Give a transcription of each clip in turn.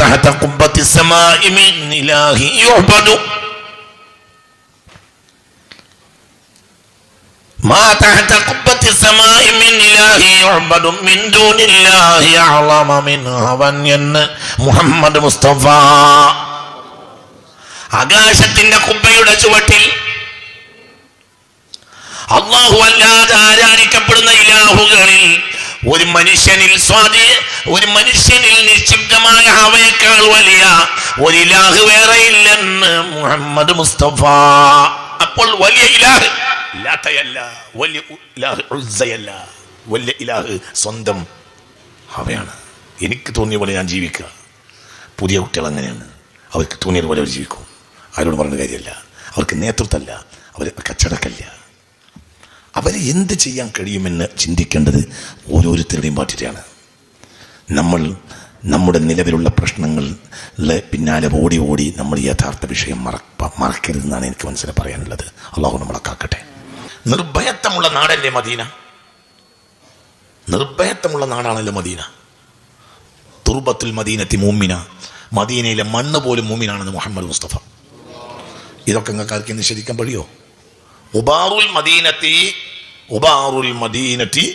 تحت قبة السماء من إله يعبد ما تحت قبة السماء من إله يعبد من دون الله أعظم من هوى محمد മുസ്തഫ. ആകാശത്തിന്റെ കുബ്ബയുടെ ചുവട്ടിൽ അല്ലാഹു അല്ലാതെ ആരാധിക്കപ്പെടുന്ന ഇലാഹുകളിൽ ഒരു മനുഷ്യനിൽ നിശ്ചിബ്ദമായ ഹവയേക്കാൾ വലിയ ഒരു ഇലാഹ് വേറെയില്ലെന്ന് മുഹമ്മദ് മുസ്തഫ. അപ്പോൾ വലിയ ഇലാഹ് ലാത്തയല്ല, വലിയ ഇലാഹ് ഉസ്സയല്ല, വലിയ ഇലാഹ് സ്വന്തം ഹവയാണ്. എനിക്ക് തോന്നിയ പോലെ ഞാൻ ജീവിക്കുക. പുതിയ കുട്ടികൾ അങ്ങനെയാണ്, അവർക്ക് തോന്നിയതുപോലെ അവർ ജീവിക്കും. ആരോട് പറഞ്ഞ കാര്യമല്ല, അവർക്ക് നേതൃത്വമല്ല, അവർ കച്ചടക്കല്ല. അവരെ എന്ത് ചെയ്യാൻ കഴിയുമെന്ന് ചിന്തിക്കേണ്ടത് ഓരോരുത്തരുടെയും ബാധ്യതയാണ്. നമ്മൾ നമ്മുടെ നിലവിലുള്ള പ്രശ്നങ്ങളുടെ പിന്നാലെ ഓടി ഓടി നമ്മൾ യഥാർത്ഥ വിഷയം മറക്കരുതെന്നാണ് എനിക്ക് മനസ്സിൽ പറയാനുള്ളത്. അള്ളാഹു നമ്മളെ കാക്കട്ടെ. നിർഭയത്വമുള്ള നാടല്ലേ മദീന, നിർഭയത്വമുള്ള നാടാണല്ലോ മദീന. തുർബത്തുൽ മദീനത്തി മൂമിന, മദീനയിലെ മണ്ണ് പോലും മൂമിനാണെന്ന് മുഹമ്മദ് മുസ്തഫ. ഇതൊക്കെ നിങ്ങൾക്ക് ആർക്കും നിഷേധിക്കാൻ കഴിയോ? ഉബാറുൽ മദീനത്തി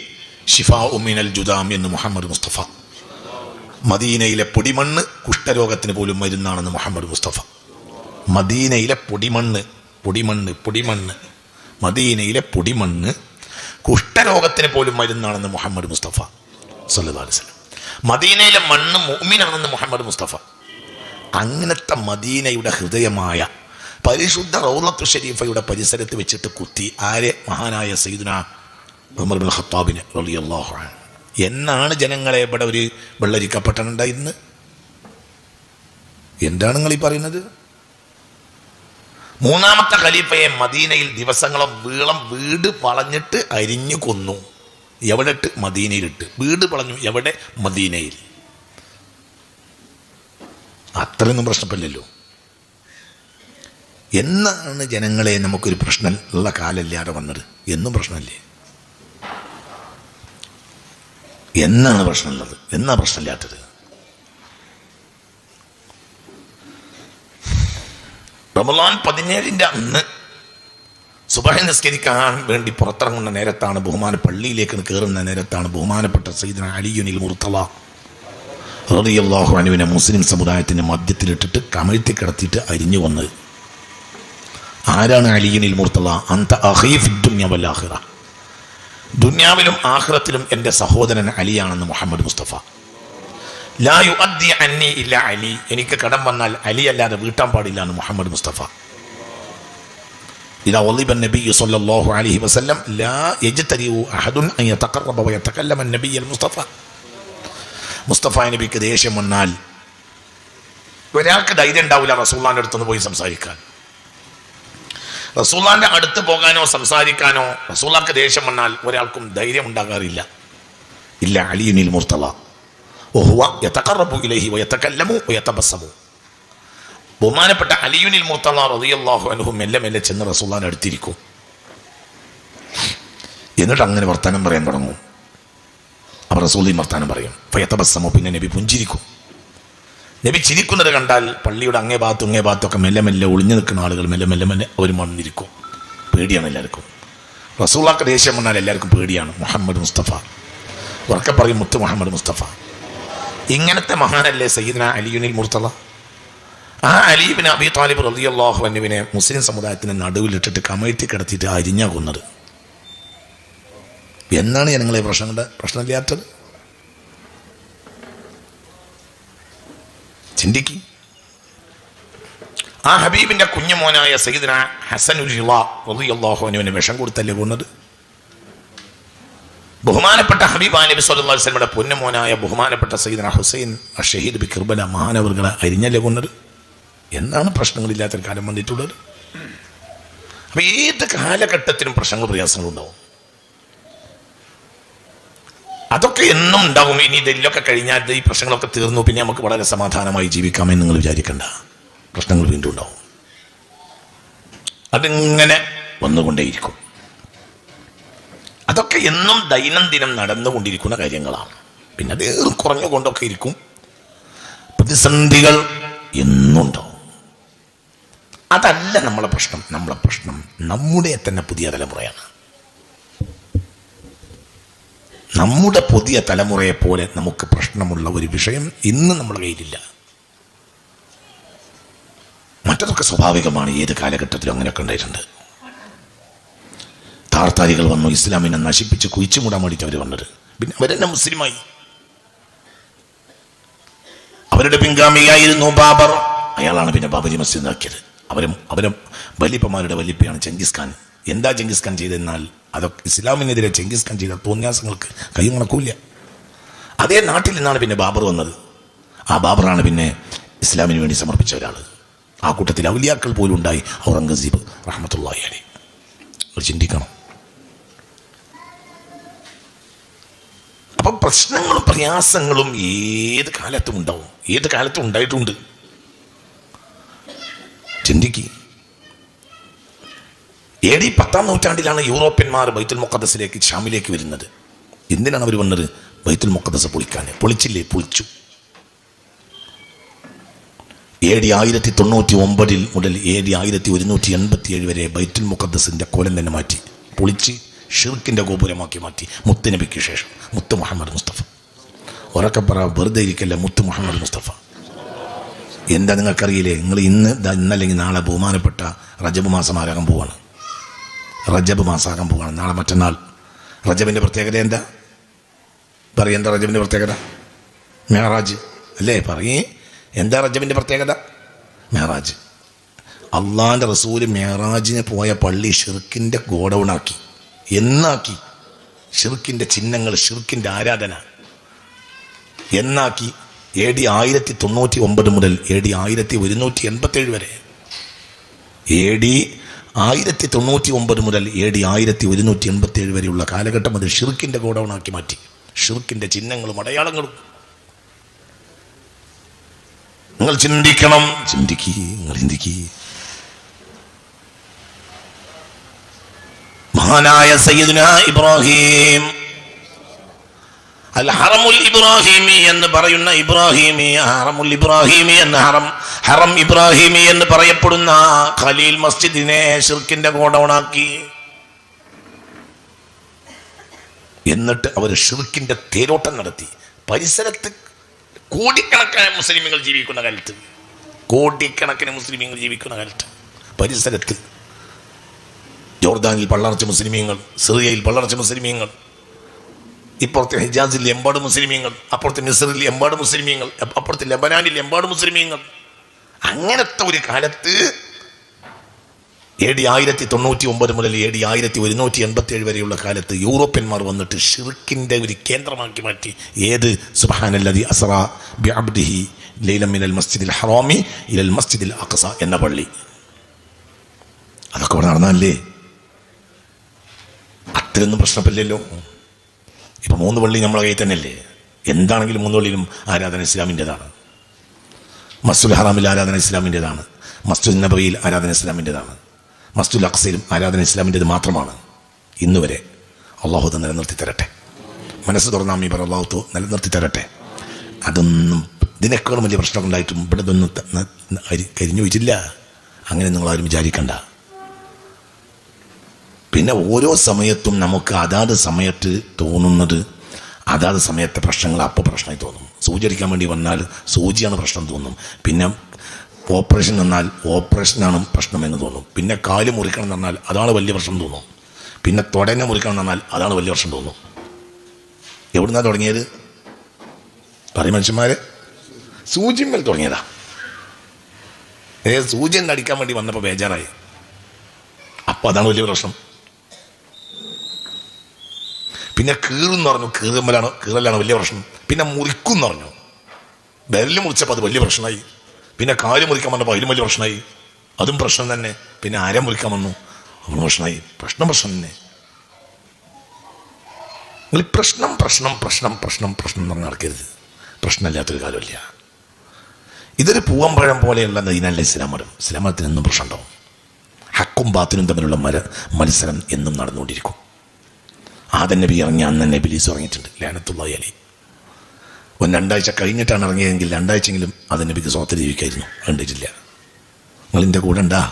ശിഫാഉ മിനൽ ജുദാം എന്ന് മുഹമ്മദ് മുസ്തഫ. മദീനയിലെ പൊടിമണ്ണ് കുഷ്ഠരോഗത്തിന് പോലും മരുന്നാണെന്ന് മുഹമ്മദ് മുസ്തഫ. മദീനയിലെ പൊടിമണ്ണ് മദീനയിലെ പൊടിമണ്ണ് കുഷ്ഠരോഗത്തിന് പോലും മരുന്നാണെന്ന് മുഹമ്മദ് മുസ്തഫ സല്ലല്ലാഹു അലൈഹി വസല്ലം. മദീനയിലെ മണ്ണ് മുഅ്മിനാണെന്ന് മുഹമ്മദ് മുസ്തഫ. അങ്ങനത്തെ മദീനയുടെ ഹൃദയമായ പരിശുദ്ധ റൗളത്തു ഷരീഫയുടെ പരിസരത്ത് വെച്ചിട്ട് കുത്തി ആരെ? മഹാനായ സയ്യിദുനാ ഉമർ ഇബ്നുൽ ഖത്താബിനെ റളിയല്ലാഹു അൻഹു. എന്നാണ് ജനങ്ങളെ ഇവിടെ ഒരു വെള്ളരിക്കപ്പെട്ടനുണ്ടായിരുന്നു? എന്താണ് നിങ്ങൾ ഈ പറയുന്നത്? മൂന്നാമത്തെ ഖലീഫയെ മദീനയിൽ ദിവസങ്ങളും വീട് വളഞ്ഞിട്ട് അരിഞ്ഞു കൊന്നു. എവിടെ ഇട്ട്? മദീനയിലിട്ട്. വീട് വളഞ്ഞു എവിടെ? മദീനയിൽ. അത്രയൊന്നും പ്രശ്നമില്ലല്ലോ. എന്നാണ് ജനങ്ങളെ നമുക്കൊരു പ്രശ്നം ഉള്ള കാലല്ലാതെ വന്നത്? എന്നും പ്രശ്നമല്ലേ? എന്നാണ് പ്രശ്നമുള്ളത്? എന്നാ പ്രശ്നമില്ലാത്തത്? റമളാൻ 17 അന്ന് സുബഹി നിസ്കരിക്കാൻ വേണ്ടി പുറത്തിറങ്ങുന്ന നേരത്താണ്, പള്ളിയിലേക്ക് കയറുന്ന നേരത്താണ് ബഹുമാനപ്പെട്ട സയ്യിദുനാ അലിയുൽ മുർത്തള റളിയല്ലാഹു അൻഹുവിനെ മുസ്ലിം സമുദായത്തിന്റെ മധ്യത്തിലിട്ടിട്ട് കമഴ്ത്തി കിടത്തിയിട്ട് അരിഞ്ഞു വന്നത്. ആരാണ് അലിയുൽ മുർത്തള? അന്ത അഖീ ഫിദ് ദുനിയ വൽ ആഖിറ, ദുനിയാവിലും ആഖിറത്തിലും എൻ്റെ സഹോദരൻ അലിയാണെന്ന് മുഹമ്മദ് മുസ്തഫ. ലാ യുഅദ്ദി അന്നി ഇല്ല അലി, എനിക്ക് കടം വന്നാൽ അലി അല്ലാതെ വീട്ടാൻ പാടില്ല എന്ന് മുഹമ്മദ് മുസ്തഫ. ഇദാ വളിബ നബി സല്ലല്ലാഹു അലൈഹി വസല്ലം ലാ യജ്തരിഉ അഹദുൻ അൻ യതഖറബ വയതകല്ലമ നബി മുസ്തഫ. മുസ്തഫ നബിക്ക് ദേഷ്യം വന്നാൽ ഒരാൾക്ക് ധൈര്യം ഉണ്ടാവില്ല റസൂലുള്ളാഹിന്റെ അടുത്തൊന്ന് പോയി സംസാരിക്കാൻ. റസൂലുള്ളാഹിന്റെ അടുത്ത് പോകാനോ സംസാരിക്കാനോ റസൂലുള്ളാഹിക്ക് ദേഷ്യം വന്നാൽ ഒരാൾക്കും ധൈര്യം ഉണ്ടാകാറില്ല. ഇല്ല അലിയുൽ മുർത്തള വഹുവ യതഖറബു ഇലൈഹി വയതകല്ലമു വയതബസ്സമു. ബഹുമാനപ്പെട്ട അലിയുൽ മുർത്തള റളിയല്ലാഹു അൻഹു മെല്ലെ മെല്ലെ ചെന്ന് റസൂലുള്ളാഹിന്റെ അടുത്തിരിക്കും. എന്നിട്ട് അങ്ങനെ വർത്തമാനം പറയാൻ തുടങ്ങും. അപ്പോൾ റസൂലുള്ളാഹി വർത്തമാനം പറയും. വയതബസ്സമു, പിന്നെ നബി പുഞ്ചിരിക്കും. നബി ചിരിക്കുന്നത് കണ്ടാൽ പള്ളിയുടെ അങ്ങേ ഭാഗത്തൊക്കെ മെല്ലെ മെല്ലെ ഒളിഞ്ഞു നിൽക്കുന്ന ആളുകൾ മെല്ലെ അവർ മണ്ണിരിക്കും. പേടിയാണ് എല്ലാവർക്കും. റസൂലുള്ളാഹിക്ക് ദേഷ്യം വന്നാൽ എല്ലാവർക്കും പേടിയാണ്. മുഹമ്മദ് മുസ്തഫ ഉറക്കെ പറയും, മുത്ത് മുഹമ്മദ് മുസ്തഫ. ഇങ്ങനത്തെ മഹാനല്ലേ സയ്യിദുനാ അലിയുൽ മുർത്തള. ആ അലി ഇബ്നു അബീ ത്വാലിബ് റളിയല്ലാഹു അൻഹുവിനെ മുസ്ലിം സമുദായത്തിന് നടുവിലിട്ടിട്ട് കമഴ്ത്തി കിടത്തിയിട്ട് അരിഞ്ഞാ കൊന്നത്. എന്നാണ് ജനങ്ങളെ പ്രശ്നമില്ലാത്തത്? ചിന്തിക്ക്. ആ ഹബീബിന്റെ കുഞ്ഞുമോനായ സയ്യിദുനാ ഹസനുൽ റിളാ റളിയല്ലാഹു അൻഹുവിനെ വിഷം കൊടുത്തല്ലേ കൊന്നത്? ബഹുമാനപ്പെട്ട ഹബീബ് നബി സല്ലല്ലാഹു അലൈഹി വസല്ലമയുടെ പൊന്നുമോനായ ബഹുമാനപ്പെട്ട സയ്യിദുനാ ഹുസൈൻ അഷ്ഷഹീദ് ബി കിർബല മഹാനവർകളെ അരിഞ്ഞല്ലേ കൊന്നത്? എന്നാണ് പ്രശ്നങ്ങളില്ലാത്തൊരു കാലം വന്നിട്ടുള്ളത്? അപ്പൊ ഏത് കാലഘട്ടത്തിലും പ്രശ്നങ്ങളും പ്രയാസങ്ങളും ഉണ്ടാവും. അതൊക്കെ എന്നും ഉണ്ടാവും. ഇനി ഇതെല്ലൊക്കെ കഴിഞ്ഞാൽ ഈ പ്രശ്നങ്ങളൊക്കെ തീർന്നു, പിന്നെ നമുക്ക് വളരെ സമാധാനമായി ജീവിക്കാമെന്ന് നിങ്ങൾ വിചാരിക്കണ്ട. പ്രശ്നങ്ങൾ വീണ്ടും ഉണ്ടാവും. അതിങ്ങനെ വന്നുകൊണ്ടേയിരിക്കും. അതൊക്കെ എന്നും ദൈനംദിനം നടന്നുകൊണ്ടിരിക്കുന്ന കാര്യങ്ങളാണ്. പിന്നെ അത് കുറഞ്ഞുകൊണ്ടൊക്കെ ഇരിക്കും. പ്രതിസന്ധികൾ എന്നുണ്ടാവും. അതല്ല നമ്മളെ പ്രശ്നം. നമ്മളെ പ്രശ്നം നമ്മുടെ തന്നെ പുതിയ തലമുറയാണ്. നമ്മുടെ പുതിയ തലമുറയെ പോലെ നമുക്ക് പ്രശ്നമുള്ള ഒരു വിഷയം ഇന്ന് നമ്മുടെ കയ്യിലില്ല. മറ്റതൊക്കെ സ്വാഭാവികമാണ്. ഏത് കാലഘട്ടത്തിലും അങ്ങനെയൊക്കെ ഉണ്ടായിട്ടുണ്ട്. താർത്താരികൾ വന്നു, ഇസ്ലാമിനെ നശിപ്പിച്ച് കുഴിച്ചു മൂടാൻ വേണ്ടിയിട്ട് അവർ വന്നത്. പിന്നെ അവരെന്നെ മുസ്ലിമായി. അവരുടെ പിൻഗാമിയായിരുന്നു ബാബർ. അയാളാണ് പിന്നെ ബാബരി മസ്ജിദ് ആക്കിയത്. അവരും വലിയപ്പന്മാരുടെ വലിയപ്പയാണ് ചെങ്കിസ് ഖാൻ. എന്താ ചെങ്കിസ് ഖാൻ ചെയ്തെന്നാൽ അതൊക്കെ ഇസ്ലാമിനെതിരെ ചെങ്കിസ് ഖാൻ ചെയ്ത തോന്യാസങ്ങൾക്ക് കൈ കണക്കൂല്ല. അതേ നാട്ടിൽ നിന്നാണ് പിന്നെ ബാബർ വന്നത്. ആ ബാബറാണ് പിന്നെ ഇസ്ലാമിന് വേണ്ടി സമർപ്പിച്ച ഒരാൾ. ആ കൂട്ടത്തിൽ ഔലിയാക്കൾ പോലും ഉണ്ടായി. ഔറംഗസീബ് റഹ്മത്തുള്ളാഹി അലൈഹി. ചിന്തിക്കണം. അപ്പം പ്രശ്നങ്ങളും പ്രയാസങ്ങളും ഏത് കാലത്തും ഉണ്ടാവും. ഏത് കാലത്തും ഉണ്ടായിട്ടുണ്ട്. ചിന്തിക്ക്. AD 10-ാം നൂറ്റാണ്ടിലാണ് യൂറോപ്യന്മാർ ബൈത്തുൽ മുഖദ്ദസിലേക്ക്, ഷാമിലേക്ക് വരുന്നത്. എന്തിനാണ് അവർ വന്നത്? ബൈത്തുൽ മുഖദ്ദസ് പൊളിക്കാൻ. പൊളിച്ചില്ലേ? പൊളിച്ചു. AD 1099 മുതൽ AD 1187 വരെ ബൈത്തുൽ മുഖദ്ദസിന്റെ കോലം തന്നെ മാറ്റി, പൊളിച്ച് ഷിർക്കിന്റെ ഗോപുരമാക്കി മാറ്റി. മുത്തുനബിക്ക് ശേഷം മുത്ത് മുഹമ്മദ് മുസ്തഫ. ഉറക്കെ പറ, വെറുതെ ഇരിക്കല്ല, മുത്ത് മുഹമ്മദ് മുസ്തഫ. എന്താ നിങ്ങൾക്കറിയില്ലേ? നിങ്ങൾ ഇന്നല്ലെങ്കിൽ നാളെ ബഹുമാനപ്പെട്ട റജബ് മാസമാകാൻ പോവാണ്. റജബ് മാസമാകാൻ പോവാണ് നാളെ മറ്റന്നാൾ. റജബിന്റെ പ്രത്യേകത എന്താ? പറയും. എന്താ റജബിന്റെ പ്രത്യേകത? മെഹറാജ് അല്ലേ? പറയേ, എന്താ റജബിന്റെ പ്രത്യേകത? മെഹറാജ്. അള്ളാന്റെ റസൂല് മെഹറാജിന് പോയ പള്ളി ഷിർക്കിന്റെ ഗോഡൌണാക്കി. എന്നാക്കി? ഷിർക്കിന്റെ ചിഹ്നങ്ങൾ, ഷിർക്കിന്റെ ആരാധന എന്നാക്കി. AD 1099 മുതൽ AD 1187 വരെ. AD 1099 മുതൽ AD 1187 വരെയുള്ള കാലഘട്ടം അത് ഷിർക്കിന്റെ ഗോഡൌണാക്കി മാറ്റി. ഷിർക്കിന്റെ ചിഹ്നങ്ങളും അടയാളങ്ങളും. നിങ്ങൾ ചിന്തിക്കണം. നിങ്ങൾ ചിന്തിക്കുക. മഹാനായ സയ്യിദുനാ ഇബ്രാഹിം അൽ ഹറമുൽ ഇബ്രാഹിമി എന്ന് പറയുന്ന ഹറമുൽ ഇബ്രാഹിമി എന്ന ഹറം ഇബ്രാഹിമി എന്ന് പറയപ്പെടുന്ന ഖലീൽ മസ്ജിദിനെ ഷിർക്കിന്റെ ഗോഡൌണാക്കി. എന്നിട്ട് അവർ ഷിർക്കിന്റെ തേരോട്ടം നടത്തി. പരിസരത്ത് കോടിക്കണക്കിന് മുസ്ലിമീങ്ങൾ ജീവിക്കുന്ന കാലത്ത് പരിസരത്ത് ജോർദാനിൽ പള്ളർച്ച മുസ്ലിമീങ്ങൾ, സിറിയയിൽ പള്ളർച്ച മുസ്ലിമീങ്ങൾ, ഇപ്പുറത്തെ ഹിജാസിൽ എമ്പാട് മുസ്ലിമീങ്ങൾ, അപ്പുറത്തെ മിസ്രിൽ എമ്പാട് മുസ്ലിമീങ്ങൾ, അപ്പുറത്തെ ലബനാനിൽ എമ്പാട് മുസ്ലിമീങ്ങൾ. അങ്ങനത്തെ ഒരു കാലത്ത് AD 1099 മുതൽ AD 1187 വരെയുള്ള കാലത്ത് യൂറോപ്യന്മാർ വന്നിട്ട് ഷിർക്കിന്റെ ഒരു കേന്ദ്രമാക്കി മാറ്റി. ഏത്? സുബ്ഹാനല്ലദി അസ്റാ ബിഅബ്ദിഹി ലൈലൻ മിനൽ മസ്ജിദിൽ ഹറാമി ഇലൽ മസ്ജിദിൽ അഖ്സ എന്ന പള്ളി. അതൊക്കെ ഇവിടെ നടന്നല്ലേ? അത്രയൊന്നും പ്രശ്നമില്ലല്ലോ. ഇപ്പൊ 3 പള്ളി നമ്മളെ കയ്യിൽ തന്നെയല്ലേ? എന്താണെങ്കിലും 3 പള്ളിയിലും ആരാധന ഇസ്ലാമിൻ്റെതാണ്. മസ്ജിദുൽ ഹറാമിൽ ആരാധന ഇസ്ലാമിൻ്റെതാണ്. മസ്ജിദുൽ നബവിയിൽ ആരാധന ഇസ്ലാമിൻ്റെതാണ്. മസ്ജിദുൽ അഖ്സയിലും ആരാധന ഇസ്ലാമിൻ്റെത് മാത്രമാണ്. ഇന്ന് വരെ അള്ളാഹു അത് നിലനിർത്തി തരട്ടെ. മനസ്സ് തുറന്നാമി പറ, അള്ളാഹു നിലനിർത്തി തരട്ടെ. അതൊന്നും ഇതിനേക്കാളും വലിയ പ്രശ്നം ഉണ്ടായിട്ടും ഇവിടെ ഇതൊന്നും കരിഞ്ഞു വെച്ചില്ല. അങ്ങനെ നിങ്ങളാരും വിചാരിക്കണ്ട. പിന്നെ ഓരോ സമയത്തും നമുക്ക് അതാത് സമയത്ത് തോന്നുന്നത്, അതാത് സമയത്തെ പ്രശ്നങ്ങൾ അപ്പോൾ പ്രശ്നമായി തോന്നും. സൂചി അടിക്കാൻ വേണ്ടി വന്നാൽ സൂചിയാണ് പ്രശ്നം തോന്നും. പിന്നെ ഓപ്പറേഷൻ എന്നാൽ ഓപ്പറേഷനാണ് പ്രശ്നമെന്ന് തോന്നും. പിന്നെ കാല് മുറിക്കണം എന്ന് പറഞ്ഞാൽ അതാണ് വലിയ പ്രശ്നം തോന്നും. പിന്നെ തുടനെ മുറിക്കണം എന്ന് പറഞ്ഞാൽ അതാണ് വലിയ പ്രശ്നം തോന്നും. എവിടുന്നാണ് തുടങ്ങിയത്? പറയും മനുഷ്യന്മാര്, സൂചിമ്മൽ തുടങ്ങിയതാ. സൂചി എന്ന് അടിക്കാൻ വേണ്ടി വന്നപ്പോൾ ബേജാറായി. അപ്പം അതാണ് വലിയ പ്രശ്നം. പിന്നെ കീറെന്ന് പറഞ്ഞു, കീറലാണ് വലിയ പ്രശ്നം. പിന്നെ മുറിക്കും എന്ന് പറഞ്ഞു, വിരല് മുറിച്ചപ്പോൾ അത് വലിയ പ്രശ്നമായി. പിന്നെ കാല് മുറിക്കാൻ വന്നപ്പോൾ അതിലും വലിയ പ്രശ്നമായി, അതും പ്രശ്നം തന്നെ. പിന്നെ അര മുറിക്കാൻ വന്നു, അവന് പ്രശ്നമായി. പ്രശ്നം തന്നെ. നിങ്ങൾ പ്രശ്നം എന്ന് പറഞ്ഞ് നടക്കരുത്. പ്രശ്നമില്ലാത്തൊരു കാലമില്ല. ഇതൊരു പൂവമ്പഴം പോലെയുള്ള ദീനല്ല ഇസ്ലാം മതം. ഇസ്ലാം മതത്തിന് എന്നും പ്രശ്നം ഉണ്ടാവും. ഹക്കും ബാത്തിനും തമ്മിലുള്ള മത്സരം എന്നും നടന്നുകൊണ്ടിരിക്കും. ആദം നബി ഇറങ്ങി അന്ന് തന്നെ ഇബ്ലീസ് ഇറങ്ങിയിട്ടുണ്ട്, ലഅനത്തുല്ലാഹി അലൈഹി. രണ്ടാഴ്ച കഴിഞ്ഞിട്ടാണ് ഇറങ്ങിയതെങ്കിൽ 2 ആഴ്ചയെങ്കിലും അത് നബിക്ക് സ്വത്ത് ജീവിക്കായിരുന്നു. കണ്ടിട്ടില്ല. നിങ്ങളിൻ്റെ കൂടെ ഉണ്ടാ?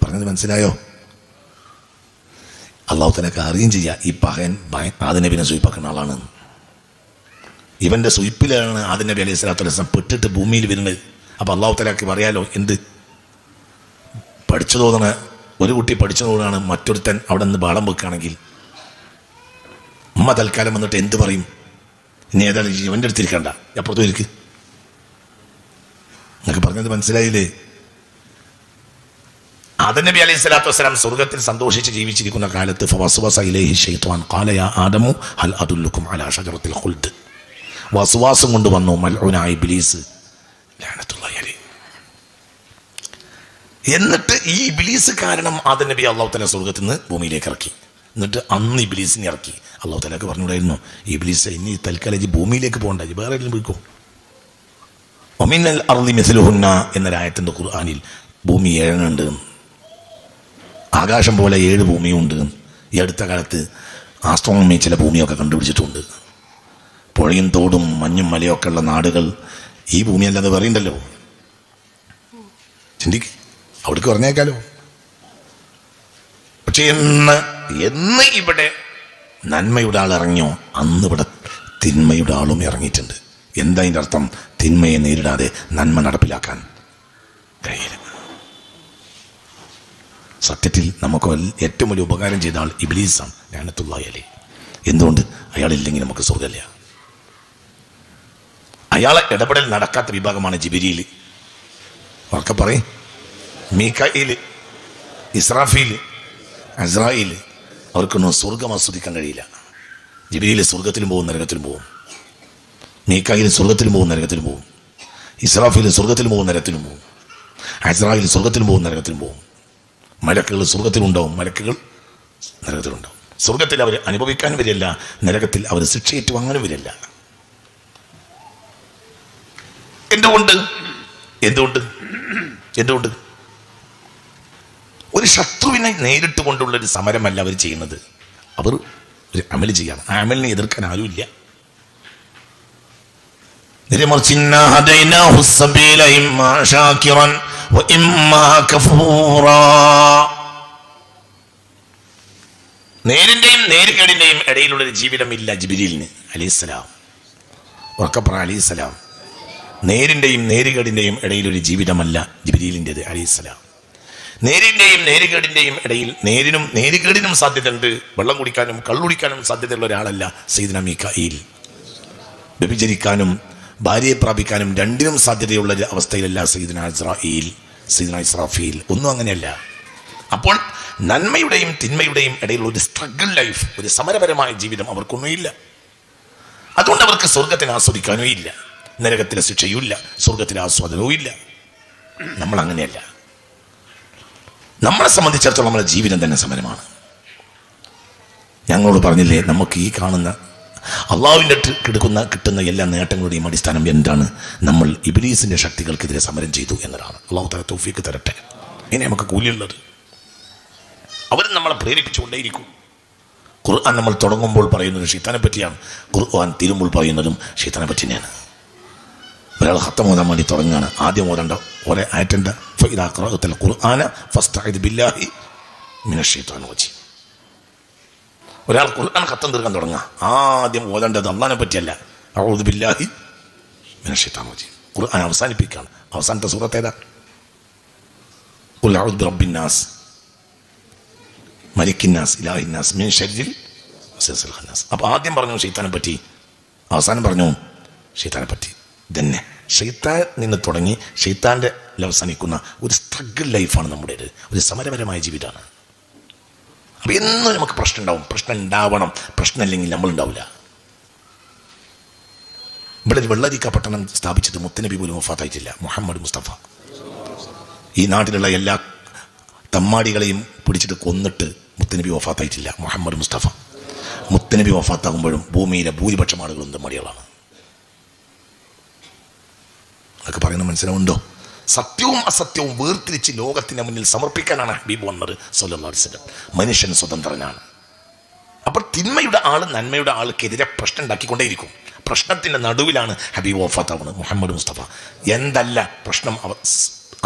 പറഞ്ഞത് മനസ്സിലായോ? അള്ളാഹു തലക്ക് അറിയുകയും ചെയ്യുക ഈ പകൻ ആദം നബിനെ സൂയിപ്പാക്കുന്ന ആളാണ്. ഇവന്റെ സൂയിപ്പിലാണ് ആദം നബി അലൈഹി സ്വലാത്തു വസ്സലാം പെട്ടിട്ട് ഭൂമിയിൽ വരുന്നത്. അപ്പൊ അള്ളാഹു തലാക്ക് പറയാലോ, എന്ത് പഠിച്ചു തോന്നണ ഒരു കുട്ടി പഠിച്ചു തോന്നാണ്, മറ്റൊരുത്തൻ അവിടെ നിന്ന് ബാളം വെക്കുകയാണെങ്കിൽ ഉമ്മ തൽക്കാലം വന്നിട്ട് എന്ത് പറയും? ഇനി ഏതായാലും ഇവന്റെ അടുത്തിരിക്കണ്ട, അപ്പുറത്തും ഇരിക്ക്. എന്നൊക്കെ പറഞ്ഞത് മനസ്സിലായില്ലേ? ആദം നബി അലൈഹി സ്വലാത്തു വസ്സലാം സ്വർഗത്തിൽ സന്തോഷിച്ച് ജീവിച്ചിരിക്കുന്ന കാലത്ത് ഫവസ്വസ ഇലൈഹി ശൈത്വാൻ ഖാല യാ ആദമു ഹൽ അദുല്ലുക്കും അലാ ഷജറത്തിൽ ഖുൽദ്. വസ്വാസം കൊണ്ട് വന്നു മൽഊനായ ഇബ്ലീസ് ലഅനത്തുല്ലാഹി അലൈഹി. എന്നിട്ട് ഈ ഇബ്ലീസ് കാരണം ആദം നബി അല്ലാഹു തആല സ്വർഗത്തിൽ നിന്ന് ഭൂമിയിലേക്ക് ഇറക്കി. എന്നിട്ട് അന്ന് ഇബ്ലീസിനെ ഇറക്കി. അല്ലാഹു തആലക്ക് പറഞ്ഞുകൂടായിരുന്നു, ഇബ്ലീസ് ഇനി തൽക്കാലം ഭൂമിയിലേക്ക് പോകണ്ട, വേറെ എല്ലാം പോയിക്കോ. വമിനൽ അർളി മിസ്ലുഹുന്ന എന്നൊരായത്തുണ്ട് ഖുർആനിൽ. ഭൂമി 7 ഉണ്ട്, ആകാശം പോലെ 7 ഭൂമിയുണ്ട്. ഈ അടുത്ത കാലത്ത് ആസ്ട്രോണമി ചില ഭൂമിയൊക്കെ കണ്ടുപിടിച്ചിട്ടുണ്ട്. പുഴയും തോടും മഞ്ഞും മലയൊക്കെ ഉള്ള നാടുകൾ ഈ ഭൂമിയല്ലാതെ പറയുണ്ടല്ലോ. ചിന്തിക്ക്, അവിടേക്ക് പറഞ്ഞേക്കാലോ. പക്ഷെ എന്ന് ഇവിടെ നന്മയുടെ ആൾ ഇറങ്ങിയോ, അന്ന് ഇവിടെ തിന്മയുടെ ആളും ഇറങ്ങിയിട്ടുണ്ട്. എന്താ അതിൻ്റെ അർത്ഥം? തിന്മയെ നേരിടാതെ നന്മ നടപ്പിലാക്കാൻ കഴിയില്ല. സത്യത്തിൽ നമുക്ക് ഏറ്റവും വലിയ ഉപകാരം ചെയ്ത ആൾ ഇബ്ലീസാണ് ലഅനത്തുല്ലാഹി അലൈഹി. എന്തുകൊണ്ട്? അയാളില്ലെങ്കിൽ നമുക്ക് സ്വർഗ്ഗമില്ല. അയാളെ ഇടപെടൽ നടക്കാത്ത വിഭാഗമാണ് ജിബ്രീൽ. ഉറക്കെ പറയും, മീകായിൽ, ഇസ്രാഫീൽ, അസ്രായിൽ. അവർക്കൊന്നും സ്വർഗം ആസ്വദിക്കാൻ കഴിയില്ല. ജിബ്രീൽ സ്വർഗത്തിലും പോകും നരകത്തിലും പോകും. മീകായിൽ സ്വർഗത്തിലും പോകും നരകത്തിലും പോകും. ഇസ്രാഫീൽ സ്വർഗത്തിലും പോകും നരകത്തിലും പോകും. അസ്രായിൽ സ്വർഗത്തിലും പോകും നരകത്തിലും പോകും. മലക്കുകൾ സ്വർഗത്തിലുണ്ടാവും, മലക്കുകൾ നരകത്തിലുണ്ടാവും. സ്വർഗത്തിൽ അവർ അനുഭവിക്കാൻ വരില്ല, നരകത്തിൽ അവർ ശിക്ഷ ഏറ്റുവാങ്ങാനും വരില്ല. എന്തുകൊണ്ട്? എന്തുകൊണ്ട്? എന്തുകൊണ്ട്? ഒരു ശത്രുവിനെ നേരിട്ട് കൊണ്ടുള്ള ഒരു സമരമല്ല അവർ ചെയ്യുന്നത്. അവർ ഒരു അമല് ചെയ്യാണ്. ആ അമലിനെ എതിർക്കാൻ ആരുമില്ല. നേരിന്റെയും നേരുകേടിന്റെയും ഇടയിലുള്ളൊരു ജീവിതമില്ല ജിബ്രീലിന് അലൈഹിസ്സലാം. ഉറക്കപ്പറ അലൈഹിസ്സലാം. നേരിന്റെയും നേരുകേടിന്റെയും ഇടയിലൊരു ജീവിതമല്ല ജിബ്രീലിൻ്റെത് അലൈഹിസ്സലാം. നേരിന്റെയും നേരുകേടിന്റെയും ഇടയിൽ നേരിനും നേരുകേടിനും സാധ്യതയുണ്ട്. വെള്ളം കുടിക്കാനും കള്ളുടിക്കാനും സാധ്യതയുള്ള ഒരാളല്ല സയ്യിദുനാ മീകായിൽ. വ്യഭിചരിക്കാനും ഭാര്യയെ പ്രാപിക്കാനും രണ്ടിനും സാധ്യതയുള്ള അവസ്ഥയിലല്ല സയ്യിദുനാ ഇസ്രാഫീൽ, സയ്യിദുനാ ഇസ്രാഫീൽ. ഒന്നും അങ്ങനെയല്ല. അപ്പോൾ നന്മയുടെയും തിന്മയുടെയും ഇടയിലുള്ള ഒരു സ്ട്രഗിൾ ലൈഫ്, ഒരു സമരപരമായ ജീവിതം അവർക്കൊന്നുമില്ല. അതുകൊണ്ട് അവർക്ക് സ്വർഗത്തിനെ ആസ്വദിക്കാനോ ഇല്ല, നരകത്തിലെ ശിക്ഷയും ഇല്ല, സ്വർഗത്തിലെ ആസ്വാദനവും ഇല്ല. നമ്മൾ അങ്ങനെയല്ല. നമ്മളെ സംബന്ധിച്ചിടത്തോളം നമ്മുടെ ജീവിതം തന്നെ സമരമാണ്. ഞങ്ങളോട് പറഞ്ഞില്ലേ, നമുക്ക് ഈ കാണുന്ന അള്ളാഹുവിൻ്റെ കിട്ടുന്ന എല്ലാ നേട്ടങ്ങളുടെയും അടിസ്ഥാനം എന്താണ്? നമ്മൾ ഇബ്ലീസിന്റെ ശക്തികൾക്കെതിരെ സമരം ചെയ്തു എന്നതാണ്. അള്ളാഹു തആല തൗഫീഖ് തരട്ടെ. ഇനി നമുക്ക് കൂലിയുള്ളത്. അവർ നമ്മളെ പ്രേരിപ്പിച്ചുകൊണ്ടേയിരിക്കും. ഖുർആൻ നമ്മൾ തുടങ്ങുമ്പോൾ പറയുന്നത് ശൈത്താനെ പറ്റിയാണ്, ഖുർആൻ തീരുമ്പോൾ പറയുന്നതും ശൈത്താനെ പറ്റി തന്നെയാണ്. ഒരാൾ ഖത്തം ഓതാൻ വേണ്ടി തുടങ്ങുകയാണ്, ആദ്യം ഓതേണ്ട ഒരേ ആയറ്റണ്ട ഫഇദാ ഖറഅതൽ ഖുർആന ഫസ്തഇദ് ബില്ലാഹി മിനശ് ശൈത്വാനിർ റജീം. ഒരാൾ ഖുർആൻ ഖത്തം തീർക്കാൻ തുടങ്ങുക, ആദ്യം ഓതേണ്ടത് അല്ലാഹുവിനെ പറ്റിയല്ല, അഊദു ബില്ലാഹി മിനശ് ശൈത്വാനിർ റജീം. ഖുർആൻ അവസാനിപ്പിക്കുകയാണ്. അവസാനത്തെ സൂറത്ത് ഏതാ? ഖുൽ അഊദു ബിറബ്ബിന്നാസ് മലിക്കിന്നാസ് ഇലാഹിന്നാസ് മിൻ ശർരിൽ വസ്വസിൽ ഖന്നാസ്. അപ്പോൾ ആദ്യം പറഞ്ഞു ശൈത്താനെ പറ്റി, അവസാനം പറഞ്ഞു ശൈത്താനെ പറ്റി. തന്നെ ശൈത്താൻ നിന്ന് തുടങ്ങി ശൈത്താൻ്റെ അവസാനിക്കുന്ന ഒരു സ്ട്രഗിൾ ലൈഫാണ് നമ്മുടേത്, ഒരു സമരപരമായ ജീവിതമാണ്. അപ്പം എന്നും നമുക്ക് പ്രശ്നം ഉണ്ടാവും. പ്രശ്നം ഉണ്ടാവണം, പ്രശ്നമില്ലെങ്കിൽ നമ്മളുണ്ടാവില്ല. ഇവിടെ ഒരു വെള്ളരിക്ക പട്ടണം സ്ഥാപിച്ചത് മുത്തനബി പോലും വഫാത്തായിട്ടില്ല, മുഹമ്മദ് മുസ്തഫ. ഈ നാട്ടിലുള്ള എല്ലാ തമ്മാടികളെയും പിടിച്ചിട്ട് കൊന്നിട്ട് മുത്തനബി വഫാത്തായിട്ടില്ല, മുഹമ്മദ് മുസ്തഫ. മുത്തനബി വഫാത്താകുമ്പോഴും ഭൂമിയിലെ ഭൂരിപക്ഷം ആളുകളും തമ്മാടികളാണ്. അതൊക്കെ പറയുന്നത് മനസ്സിലാവുണ്ടോ? സത്യവും അസത്യവും വേർതിരിച്ച് ലോകത്തിന് മുന്നിൽ സമർപ്പിക്കാനാണ് ഹബീബ് വന്നത് സല്ലല്ലാഹു അലൈഹി വസല്ലം. മനുഷ്യൻ സ്വതന്ത്രനാണ്. അപ്പോൾ തിന്മയുടെ ആൾ നന്മയുടെ ആൾക്കെതിരെ പ്രശ്നം ഉണ്ടാക്കിക്കൊണ്ടേയിരിക്കും. പ്രശ്നത്തിന്റെ നടുവിലാണ് ഹബീബ് വഫാത്താവുന്നത് മുഹമ്മദ് മുസ്തഫ. എന്തല്ല പ്രശ്നം,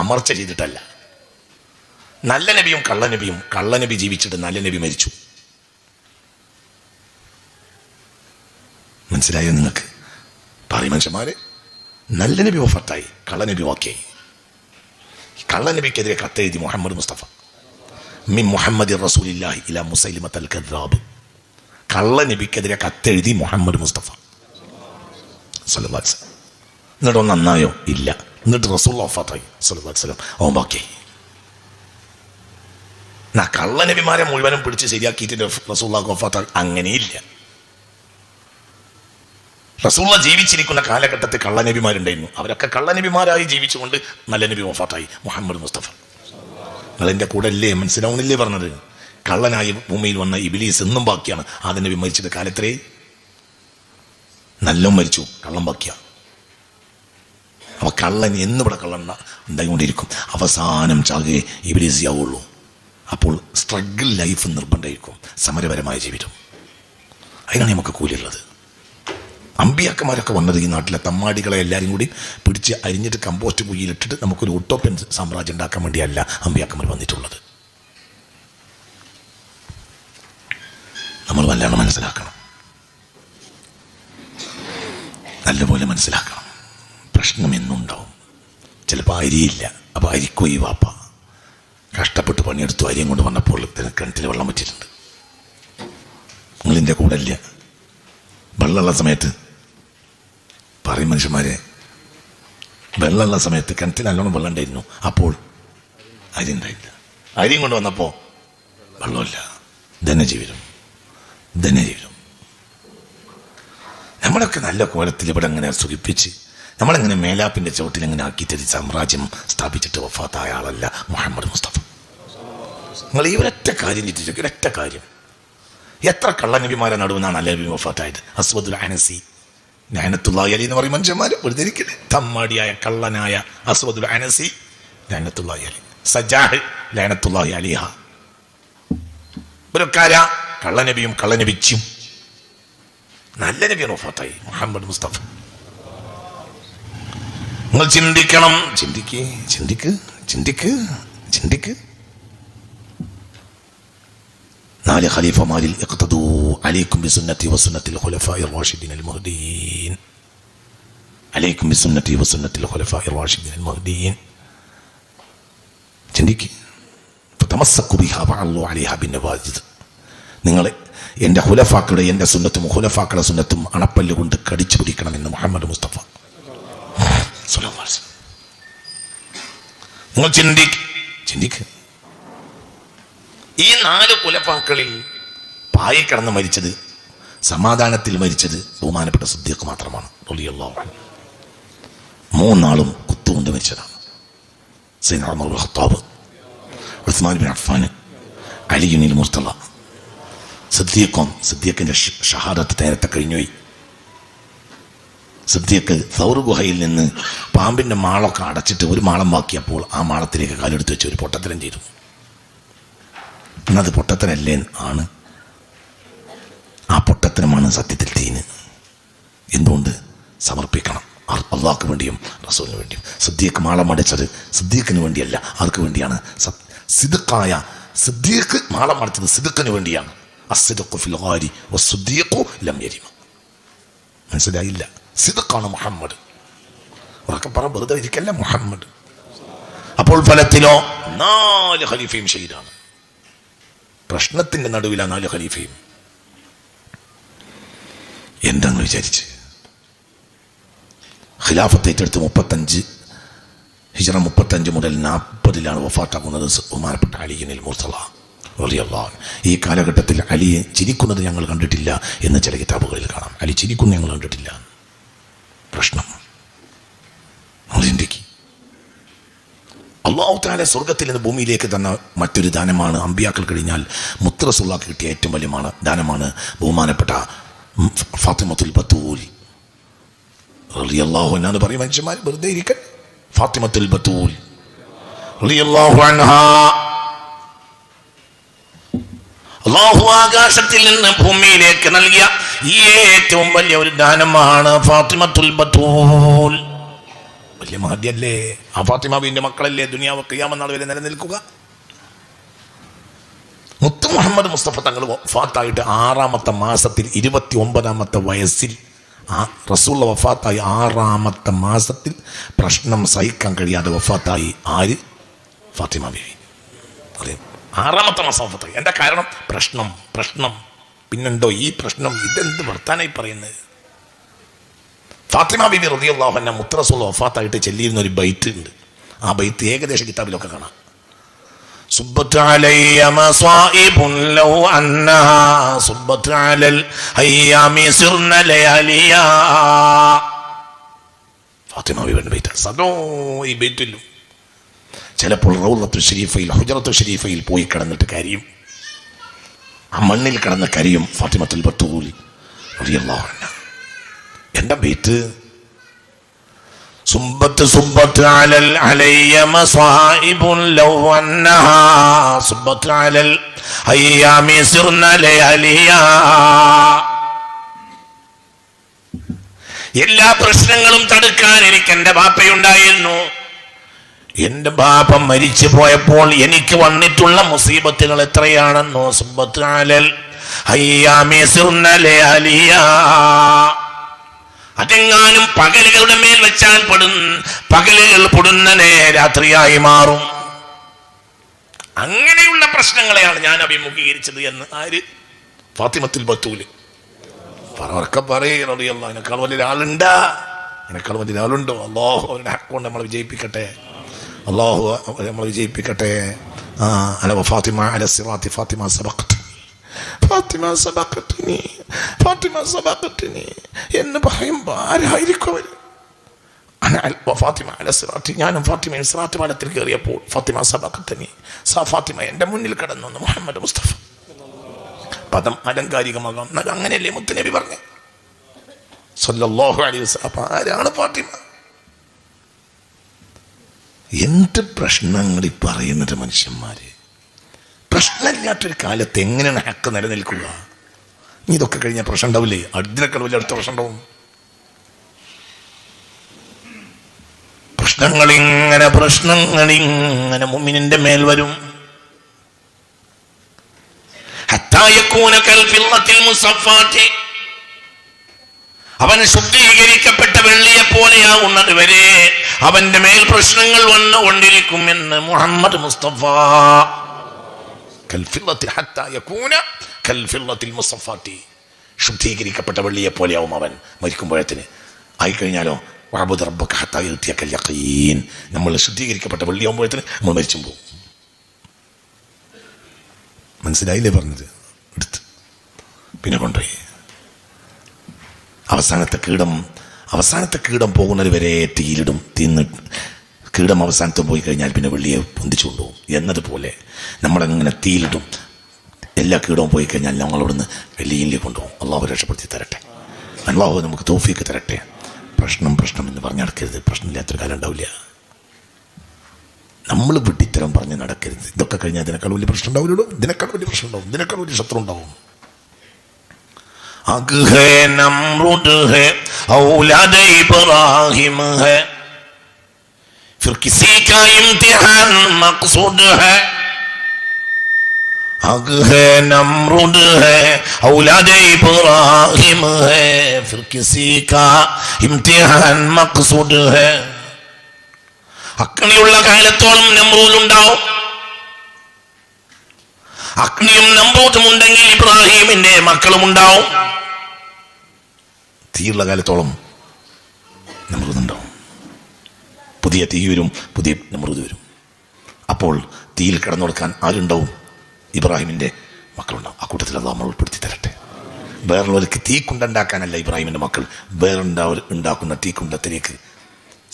അമർച്ച ചെയ്തിട്ടല്ല. നല്ല നബിയും കള്ളനബിയും, കള്ളനബി ജീവിച്ചിട്ട് നല്ല നബി മരിച്ചു. മനസ്സിലായോ നിങ്ങൾക്ക്? പറയും മനുഷ്യന്മാരെ, നല്ല നബി വഫാത്തായി, കള്ളനബി ഓക്കെ. കള്ളനബിക്കെതിരെ കത്തെഴുതി മുഹമ്മദ് മുസ്തഫ, മിൻ മുഹമ്മദ് റസൂലില്ലാഹി ഇലാ മുസൈലിമത്തുൽ കദ്ദാബ്. കള്ളനബിക്കെതിരെ കത്തെഴുതി മുഹമ്മദ് മുസ്തഫ സല്ലല്ലാഹു അലൈഹി വസല്ലം. എന്നിട്ടോ നന്നായോ? ഇല്ല. എന്നിട്ട് റസൂൽ വഫാത്തായി സല്ലല്ലാഹു അലൈഹി വസല്ലം, ഓൻ ബാക്കി. കള്ളനബിമാരെ മുഴുവനും പിടിച്ച് ശരിയാക്കിയിട്ട് റസൂലുള്ളാഹി വഫാത്തായി, അങ്ങനെയില്ല. റസൂലുള്ള ജീവിച്ചിരിക്കുന്ന കാലഘട്ടത്തിൽ കള്ളനബിമാരുണ്ടായിരുന്നു. അവരൊക്കെ കള്ളനബിമാരായി ജീവിച്ചുകൊണ്ട് നല്ല നബി വഫാത്തായി മുഹമ്മദ് മുസ്തഫ. നിങ്ങളെൻ്റെ കൂടെ അല്ലേ? മനസ്സിലാവുന്നില്ലേ പറഞ്ഞത്? കള്ളനായി ഭൂമിയിൽ വന്ന ഇബ്ലീസ് എന്നും ബാക്കിയാണ്. ആദ്യ നബി മരിച്ചത് കാലത്രേ നല്ല മരിച്ചു, കള്ളം ബാക്കിയ. അപ്പൊ കള്ളൻ എന്നിവിടെ കള്ളൻ ഉണ്ടായിക്കൊണ്ടിരിക്കും. അവസാനം ചാകെ ഇബ്ലീസ് ആവുള്ളൂ. അപ്പോൾ സ്ട്രഗിൾ ലൈഫ് നിർബന്ധമായിരിക്കും, സമരപരമായ ജീവിതം. അതിനാണ് നമുക്ക് കൂലിയുള്ളത്. അമ്പിയാക്കന്മാരൊക്കെ വന്നത് ഈ നാട്ടിലെ തമ്മാടികളെ എല്ലാവരും കൂടി പിടിച്ച് അരിഞ്ഞിട്ട് കമ്പോസ്റ്റ് കുഴിയിലിട്ടിട്ട് നമുക്കൊരു ഒട്ടോപ്യൻ സാമ്രാജ്യം ഉണ്ടാക്കാൻ വേണ്ടിയല്ല അമ്പിയാക്കന്മാർ വന്നിട്ടുള്ളത്. നമ്മൾ വല്ലാണ്ട് മനസ്സിലാക്കണം, നല്ലപോലെ മനസ്സിലാക്കണം. പ്രശ്നം എന്നുണ്ടാവും. ചിലപ്പോൾ അരിയില്ല, അപ്പോൾ അരിക്കോ ഈ വാപ്പ കഷ്ടപ്പെട്ട് പണിയെടുത്തു അരിയും കൊണ്ട് വന്നപ്പോൾ കിണറ്റിൽ വെള്ളം പറ്റിയിട്ടുണ്ട്. നിങ്ങളിൻ്റെ കൂടെ ഇല്ല. വെള്ളമുള്ള സമയത്ത് പറയും മനുഷ്യന്മാരെ, വെള്ളമുള്ള സമയത്ത് കിണറ്റിൽ നല്ലോണം വെള്ളം ഉണ്ടായിരുന്നു, അപ്പോൾ അരി ഉണ്ടായില്ല. അരിയും കൊണ്ട് വന്നപ്പോൾ വെള്ളമില്ല. ധനജീവിതം. നമ്മളൊക്കെ നല്ല കോലത്തിൽ ഇവിടെ അങ്ങനെ സുഖിപ്പിച്ച് നമ്മളെങ്ങനെ മേലാപ്പിൻ്റെ ചുവട്ടിൽ എങ്ങനെ ആക്കിയിട്ട് സാമ്രാജ്യം സ്ഥാപിച്ചിട്ട് വഫാത്തായ ആളല്ല മുഹമ്മദ് മുസ്തഫ. നിങ്ങൾ ഈ ഒരൊറ്റ കാര്യം ചിന്തിച്ചു, ഒരൊറ്റ കാര്യം. എത്ര കള്ളനബിമാരെ നടുവെന്നാണ് അല്ല നബി വഫാത്തായത്? അസ്വദുൽ അനസി ലഅനത്തുല്ലാഹി അലൈഹി എന്ന് പറയും മനുഷ്യന്മാർ. വെറുതെ ഇരിക്കട്ടെ. തമ്മാടിയായ കള്ളനായ അസ്വദുൽ അനസി ലഅനത്തുല്ലാഹി അലൈഹി, സജാഹ് ലഅനത്തുല്ലാഹി അലൈഹ. ഇവരൊക്കെ കള്ളനബിയും കള്ളനബിച്ചും. നല്ല നബിയാണ് വഫാത്തായി മുഹമ്മദ് മുസ്തഫ. നിങ്ങൾ ചിന്തിക്കണം. ചിന്തിക്ക്. 4 ഖലീഫമാരിൽ ഇഖ്തദൂ അലൈക്കും ബിസുന്നതി വസുന്നത്തിൽ ഖുലഫാഇർ റാഷിദീൻ അൽ മഹ്ദിയീൻ. അലൈക്കും ബിസുന്നതി വസുന്നത്തിൽ ഖുലഫാഇർ റാഷിദീൻ അൽ മഹ്ദിയീൻ. ചിന്തിക്ക്. ഫതമസ്സകു ബിഹാ വഅല്ലു അലൈഹാ ബിന്നവാജിദ്. നിങ്ങൾ എൻ്റെ ഖുലഫാക്കളുടെ, എൻ്റെ സുന്നത്തും ഖുലഫാക്കളുടെ സുന്നത്തും അണപ്പല്ല് കൊണ്ട് കടിച്ചു പിടിക്കണമെന്ന് മുഹമ്മദ് മുസ്തഫ സല്ലല്ലാഹു അലൈഹി വസല്ലം. നിങ്ങൾ ചിന്തിക്ക്. ഈ 4 ഖുലഫാക്കളിൽ പായിൽ കിടന്ന് മരിച്ചത്, സമാധാനത്തിൽ മരിച്ചത് ബഹുമാനപ്പെട്ട സിദ്ദീഖ് മാത്രമാണ് റളിയല്ലാഹു അൻഹു. 3 ആളും കുത്തുകൊണ്ട് മരിച്ചതാണ്. സയ്യിദ്നാ ഉമർ ഇബ്നുൽ ഖത്താബ്, ഉസ്മാൻ ഇബ്നു അഫ്ഫാൻ, അലി ഇബ്നുൽ മുർത്തള. സിദ്ദീഖിന്റെ ഷഹാദത്ത് നേരത്തെ കഴിഞ്ഞുപോയി. സിദ്ദീഖ് സൗർ ഗുഹയിൽ നിന്ന് പാമ്പിന്റെ മാളൊക്കെ അടച്ചിട്ട് ഒരു മാളം ബാക്കിയപ്പോൾ ആ മാളത്തിലേക്ക് കാലെടുത്ത് വെച്ച് ഒരു പൊട്ടത്തരം ചെയ്തു. എന്നത് പൊട്ടത്തരല്ലേ ആണ്. ആ പൊട്ടത്തരമാണ് സത്യത്തിൽ തീന്. എന്തുകൊണ്ട്? സമർപ്പിക്കണം അള്ളാഹ്ക്ക് വേണ്ടിയും റസൂലിന് വേണ്ടിയും. സിദ്ദീഖ് മാളം അടച്ചത് സിദ്ദീഖിന് വേണ്ടിയല്ല, ആർക്ക് വേണ്ടിയാണ്? സിദ്ദീഖായ സിദ്ദീഖ് മാളം അടച്ചത് സിദ്ദീഖിന് വേണ്ടിയാണ്. അസ്സിദ്ഖു ഫിൽ ഗാരി വസ്സുദ്ദീഖു ലം യരിമ. മനസ്സിലായില്ല? സിദ്ദീഖാണ് മുഹമ്മദ്. ഉറക്കെ പറ, വെറുതെ ഇരിക്കല്ല മുഹമ്മദ്. അപ്പോൾ ഫലത്തിലോ 4 ഖലീഫയും ഷഹീദാണ്. പ്രശ്നത്തിന്റെ നടുവിലാ 4 ഖലീഫയും. എന്താന്ന് വിചാരിച്ച് ഖിലാഫത്ത് ഏറ്റെടുത്ത് 35 ഹിജ്റ 35 മുതൽ 40 വഫാത്താകുന്നത് ബഹുമാനപ്പെട്ട അലി ഇബ്നുൽ മുർത്തള റളിയല്ലാഹു അൻഹു. ഈ കാലഘട്ടത്തിൽ അലിയെ ചിരിക്കുന്നത് ഞങ്ങൾ കണ്ടിട്ടില്ല എന്ന് ചില കിതാബുകളിൽ കാണാം. അലി ചിരിക്കുന്നത് ഞങ്ങൾ കണ്ടിട്ടില്ല. പ്രശ്നം ചിന്തിക്ക്. അല്ലാഹു തആല സ്വർഗത്തിൽ നിന്ന് ഭൂമിയിലേക്ക് തന്ന മറ്റൊരു ദാനമാണ് അമ്പിയാക്കൾ കഴിഞ്ഞാൽ മുത്ത് റസൂലുള്ളാഹിക്ക് കിട്ടിയ ഏറ്റവും വലിയ ദാനമാണ് ബഹുമാനപ്പെട്ട ഫാത്തിമത്തുൽ ബത്തൂൽ റളിയല്ലാഹു അൻഹ എന്ന് പറയും മനുഷ്യന്മാർ. വെറുതെ ഇരിക്കൻ. ഫാത്തിമത്തുൽ ബത്തൂൽ റളിയല്ലാഹു അൻഹാ. അല്ലാഹു ആകാശത്തിൽ നിന്ന് ഭൂമിയിലേക്ക് നൽകിയ ഏറ്റവും വലിയ ഒരു ദാനമാണ് ഫാത്തിമത്തുൽ ബത്തൂൽ. വലിയ മഹദിയല്ലേ ആ ഫാത്തിമ ബീവിന്റെ മക്കളല്ലേ ദുനിയാവ് ഖിയാമത്ത് നാൾ വരെ നിലനിൽക്കുക. മുത്ത് മുഹമ്മദ് മുസ്തഫ തങ്ങൾ വഫാത്തായിട്ട് 6-ാമത്തെ മാസത്തിൽ 29-ാമത്തെ വയസ്സിൽ റസൂലുള്ള വഫാത്തായി 6-ാമത്തെ മാസത്തിൽ പ്രശ്നം സഹിക്കാൻ കഴിയാതെ വഫാത്തായി. ആര്? ഫാത്തിമ ബീവി. അറിയാം, 6-ാമത്തെ മാസം വഫാത്തായി. എന്താ കാരണം? പ്രശ്നം. പിന്നെന്തോ ഈ പ്രശ്നം, ഇതെന്ത് വർത്താനായി പറയുന്നത്? ഫാത്തിമ ബീവി റളിയല്ലാഹു അൻഹ മുത്ത് റസൂലുള്ള വഫാത്തായിട്ട് ചൊല്ലിയിരുന്ന ഒരു ബൈത്ത് ഉണ്ട്. ആ ബൈത്ത് ഏകദേശ കിതാബിലൊക്കെ കാണാം. صبت علي مصائب لو أنها صبت على الأيام سرنا لياليا. ഫാത്തിമ ബീവിയുടെ ബൈത്ത് സദോ ഈ ബൈത്തിലും ചിലപ്പോൾ റൗളത്തു ശരീഫയിൽ ഹുജറത്തു ശരീഫയിൽ പോയി കിടന്നിട്ട് കരയും. ആ മണ്ണിൽ കിടന്ന് കരയും ഫാത്തിമത്തുൽ ബത്തൂൽ റളിയല്ലാഹു അൻഹ. എന്താ ബൈത്ത്? صبت علي مصائب لو أنها صبت على الأيام سرنا لياليا. എല്ലാ പ്രശ്നങ്ങളും തടുക്കാൻ എനിക്ക് എൻ്റെ ബാപ്പയുണ്ടായിരുന്നു. എൻ്റെ ബാപ്പ മരിച്ചു പോയപ്പോൾ എനിക്ക് വന്നിട്ടുള്ള മുസീബത്തുകൾ എത്രയാണെന്നോ. സുബ്ബത്ത് അലൽ അയ്യാമി സിർന ലയാലിയാ. അതെങ്ങാനും പകലുകളുടെ മേൽ വെച്ചാൽ പകലുകൾ പൊടുന്നനെ രാത്രിയായി മാറും. അങ്ങനെയുള്ള പ്രശ്നങ്ങളെയാണ് ഞാൻ അഭിമുഖീകരിച്ചത് എന്ന് ആര്? ഫാത്തിമത്തുൽ ബത്തൂൽ. പറയുന്നത് എന്നെക്കാൾ വലിയ ആളുണ്ടാ? എന്നെക്കാൾ വലിയ ആളുണ്ടോ? അല്ലാഹു അവരുടെ ഹക്ക് നമ്മളെ വിജയിപ്പിക്കട്ടെ. അല്ലാഹു നമ്മളെ വിജയിപ്പിക്കട്ടെ. അല ഫാത്തിമ അല സിറാത്തി ഫാത്തിമ സബഖത്ത് എന്ന് പറയുമ്പോൾ ആരായിരിക്കും അവർ? ഫാത്തിമ അല സിറാത്തി, ഞാനും ഫാത്തിമയും സിറാത്ത് പാലത്തിൽ കയറിയപ്പോൾ ഫാത്തിമ സബഖത്തനി, ഫാത്തിമ എൻ്റെ മുന്നിൽ കടന്നു എന്ന് മുഹമ്മദ് മുസ്തഫ. പദം അലങ്കാരികമാകാം, എന്നാൽ അങ്ങനെയല്ലേ മുത്തുനബി പറഞ്ഞു സല്ലല്ലാഹു അലൈഹി വസല്ലം. അപ്പൊ ആരാണ് ഫാത്തിമ? എന്ത് പ്രശ്നങ്ങൾ ഈ പറയുന്നത് മനുഷ്യന്മാര്. പ്രശ്നമില്ലാത്തൊരു കാലത്ത് എങ്ങനെയാണ് ഹക്ക് നിലനിൽക്കുക? ഇതൊക്കെ കഴിഞ്ഞാൽ പ്രശ്നം ഉണ്ടാവില്ലേ? അതിനേക്കാൾ വലിയ അടുത്ത പ്രശ്നം ഉണ്ടാവും. പ്രശ്നങ്ങളിങ്ങനെ മുഅ്മിനിന്റെ മേൽ വരും. അവൻ ശുദ്ധീകരിക്കപ്പെട്ട വെള്ളിയെ പോലെയാവുന്നത് വരെ അവന്റെ മേൽ പ്രശ്നങ്ങൾ വന്നുകൊണ്ടിരിക്കും എന്ന് മുഹമ്മദ് മുസ്തഫ. ശുദ്ധീകരിക്കപ്പെട്ട വെള്ളിയെ പോലെയാവും അവൻ മരിക്കുമ്പോഴത്തിന്. ആയിക്കഴിഞ്ഞാലോ നമ്മൾ ശുദ്ധീകരിക്കപ്പെട്ട വെള്ളിയാവുമ്പോഴത്തിന് നമ്മൾ മരിച്ചും പോകും. മനസ്സിലായില്ലേ പറഞ്ഞത്? എടുത്ത് പിന്നെ കൊണ്ടുപോയി അവസാനത്തെ കീടം പോകുന്നത് വരെ തീയിലിടും. കീടം അവസാനത്തും പോയി കഴിഞ്ഞാൽ പിന്നെ വെള്ളിയെ പൊന്തിച്ചു കൊണ്ടുപോകും എന്നതുപോലെ നമ്മളങ്ങനെ തീയിലിടും. എല്ലാ കീടവും പോയി കഴിഞ്ഞാൽ ഞങ്ങളവിടുന്ന് വെള്ളിയിലേക്ക് കൊണ്ടുപോകും. അള്ളാഹു രക്ഷപ്പെടുത്തി തരട്ടെ. അള്ളാഹു നമുക്ക് തൗഫീക്ക് തരട്ടെ. പ്രശ്നം എന്ന് പറഞ്ഞ് നടക്കരുത്. പ്രശ്നമില്ലാത്തൊരു കാലം ഉണ്ടാവില്ല. നമ്മൾ വിട്ടിത്തരം പറഞ്ഞ് നടക്കരുത്. ഇതൊക്കെ കഴിഞ്ഞാൽ ഇതിനേക്കാൾ വലിയ പ്രശ്നം ഉണ്ടാവില്ലല്ലോ. ഇതിനേക്കാൾ വലിയ പ്രശ്നം ഉണ്ടാവും, ഇതിനേക്കാൾ വലിയ ശത്രു ഉണ്ടാവും. आग है नमरूद है औलाद इब्राहिम है फिर किसी का इम्तिहान मकसूद है. आग है नमरूद है औलाद इब्राहिम है फिर किसी का इम्तिहान मकसूद है. അഗ്നിയുള്ള കാലത്തോളം നമ്രൂദ് ഉണ്ടാവും. അഗ്നിയും നമ്രൂദും ഉണ്ടെങ്കിൽ ഇബ്രാഹിമിന്റെ മക്കളും ഉണ്ടാവും. തീയുള്ള കാലത്തോളം നമ്രൂദ് ഉണ്ടാവും. പുതിയ തീ വരും, പുതിയ നമ്രൂദ് വരും. അപ്പോൾ തീയിൽ കിടന്നു കൊടുക്കാൻ ആരുണ്ടാവും? ഇബ്രാഹിമിന്റെ മക്കളുണ്ടാവും. ആ കൂട്ടത്തിൽ അല്ലാഹു നമ്മൾ ഉൾപ്പെടുത്തി തരട്ടെ. വേറുള്ളവർക്ക് തീക്കുണ്ടുണ്ടാക്കാനല്ല ഇബ്രാഹിമിന്റെ മക്കൾ, വേറുണ്ടാക്കുന്ന തീക്കുണ്ടത്തിലേക്ക്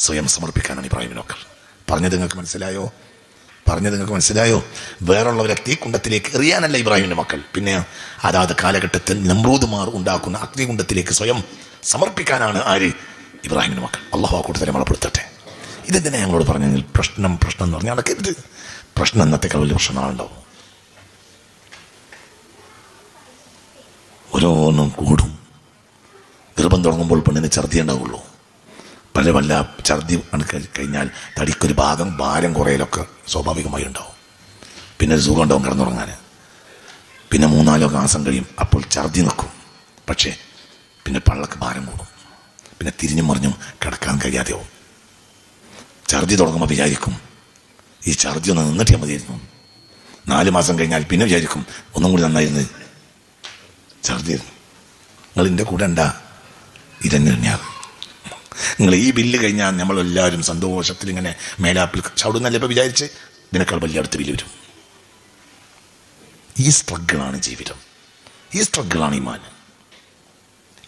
സ്വയം സമർപ്പിക്കാനാണ് ഇബ്രാഹിമിന്റെ മക്കൾ. പറഞ്ഞത് നിങ്ങൾക്ക് മനസ്സിലായോ? വേറുള്ളവരെ തീക്കുണ്ടത്തിലേക്ക് എറിയാനല്ല ഇബ്രാഹിമിന്റെ മക്കൾ, പിന്നെ അതാത് കാലഘട്ടത്തിൽ നമ്രൂദുമാർ ഉണ്ടാക്കുന്ന അഗ്നികുണ്ടത്തിലേക്ക് സ്വയം സമർപ്പിക്കാനാണ് ആര്? ഇബ്രാഹിമിന്റെ മക്കൾ. അല്ലാഹു ആ കൂട്ടത്തിലെ മളപ്പെടുത്തട്ടെ. ഇതെന്തിനാ ഞങ്ങളോട് പറഞ്ഞെങ്കിൽ പ്രശ്നം എന്ന് പറഞ്ഞാൽ നടക്കരുത്. പ്രശ്നം എന്നത്തേക്കാൾ വലിയ പ്രശ്നങ്ങളുണ്ടാവും. ഓരോന്നും കൂടും. ഗർഭം തുടങ്ങുമ്പോൾ പെണ്ണിന് ഛർദി ഉണ്ടാവുള്ളൂ. വല്ല ഛർദി കഴിഞ്ഞാൽ തടിക്കൊരു ഭാരം കുറയലൊക്കെ സ്വാഭാവികമായി ഉണ്ടാവും. പിന്നെ ഒരു സുഖം ഉണ്ടാവും കിടന്നുറങ്ങാൻ. പിന്നെ 3-4 മാസം കഴിയും, അപ്പോൾ ഛർദി നിൽക്കും. പക്ഷേ പിന്നെ പള്ളക്ക് ഭാരം കൂടും. പിന്നെ തിരിഞ്ഞും മറിഞ്ഞും കിടക്കാൻ കഴിയാതെയാവും. ഛർദി തുടങ്ങുമ്പോൾ വിചാരിക്കും ഈ ഛർദി ഒന്ന് നിന്നിട്ട് മതിയായിരുന്നു. 4 മാസം കഴിഞ്ഞാൽ പിന്നെ വിചാരിക്കും ഒന്നും കൂടി നന്നായിരുന്നു, ഛർദിയായിരുന്നു. നിങ്ങൾ എൻ്റെ കൂടെ ഉണ്ടാ, ഇതന്നെ തന്നെയാണ്. നിങ്ങൾ ഈ ബില്ല് കഴിഞ്ഞാൽ നമ്മളെല്ലാവരും സന്തോഷത്തിൽ ഇങ്ങനെ മേലാപ്പിൽ ചവിടുന്നല്ലേ ഇപ്പോൾ വിചാരിച്ച് ഇതിനേക്കാൾ വലിയ അടുത്ത ബില്ല് വരും. ഈ സ്ട്രഗിളാണ് ജീവിതം, ഈ സ്ട്രഗിളാണ് ഈമാൻ,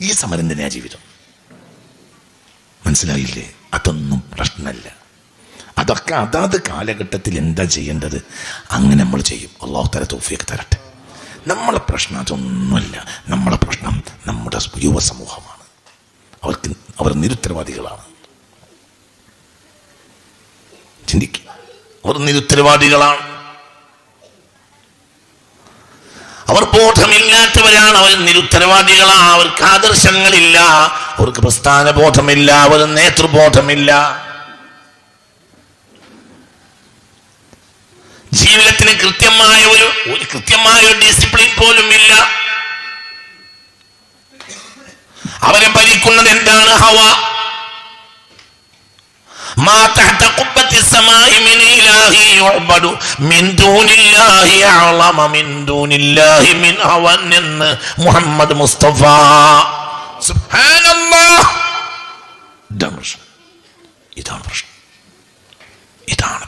ഈ സമരം തന്നെയാണ് ജീവിതം. മനസ്സിലായില്ലേ? അതൊന്നും പ്രശ്നമല്ല. അതൊക്കെ അതാത് കാലഘട്ടത്തിൽ എന്താ ചെയ്യേണ്ടത് അങ്ങനെ നമ്മൾ ചെയ്യും. അല്ലാഹു തആല തൗഫീഖ് തരട്ടെ. നമ്മളെ പ്രശ്നം അതൊന്നുമല്ല. നമ്മളെ പ്രശ്നം നമ്മുടെ യുവസമൂഹമാണ്. അവർ നിരുത്തരവാദികളാണ്. ചിന്തിക്കുക, അവർ നിരുത്തരവാദികളാണ്, അവർ ബോധമില്ലാത്തവരാണ്, അവർ നിരുത്തരവാദികളാണ്. അവർക്ക് ആദർശങ്ങളില്ല, അവർക്ക് പ്രസ്ഥാന ബോധമില്ല, അവർ നേതൃബോധമില്ല. ജീവിതത്തിന് കൃത്യമായ ഒരു ഡിസിപ്ലിൻ പോലും ഇല്ല. അവരെ ഭരിക്കുന്നത് എന്താണ്? ഹവ. മാ തഹത ഖുബ്ബത്തി സമാഇ മിൻ ഇലാഹി യുഅബദു മിൻ ദൂനില്ലാഹി അഅലമ മിൻ ദൂനില്ലാഹി മിൻ ഹവൻ എന്ന് മുഹമ്മദ് മുസ്തഫ. സുബ്ഹാനല്ലാഹ്. ഇതാണ്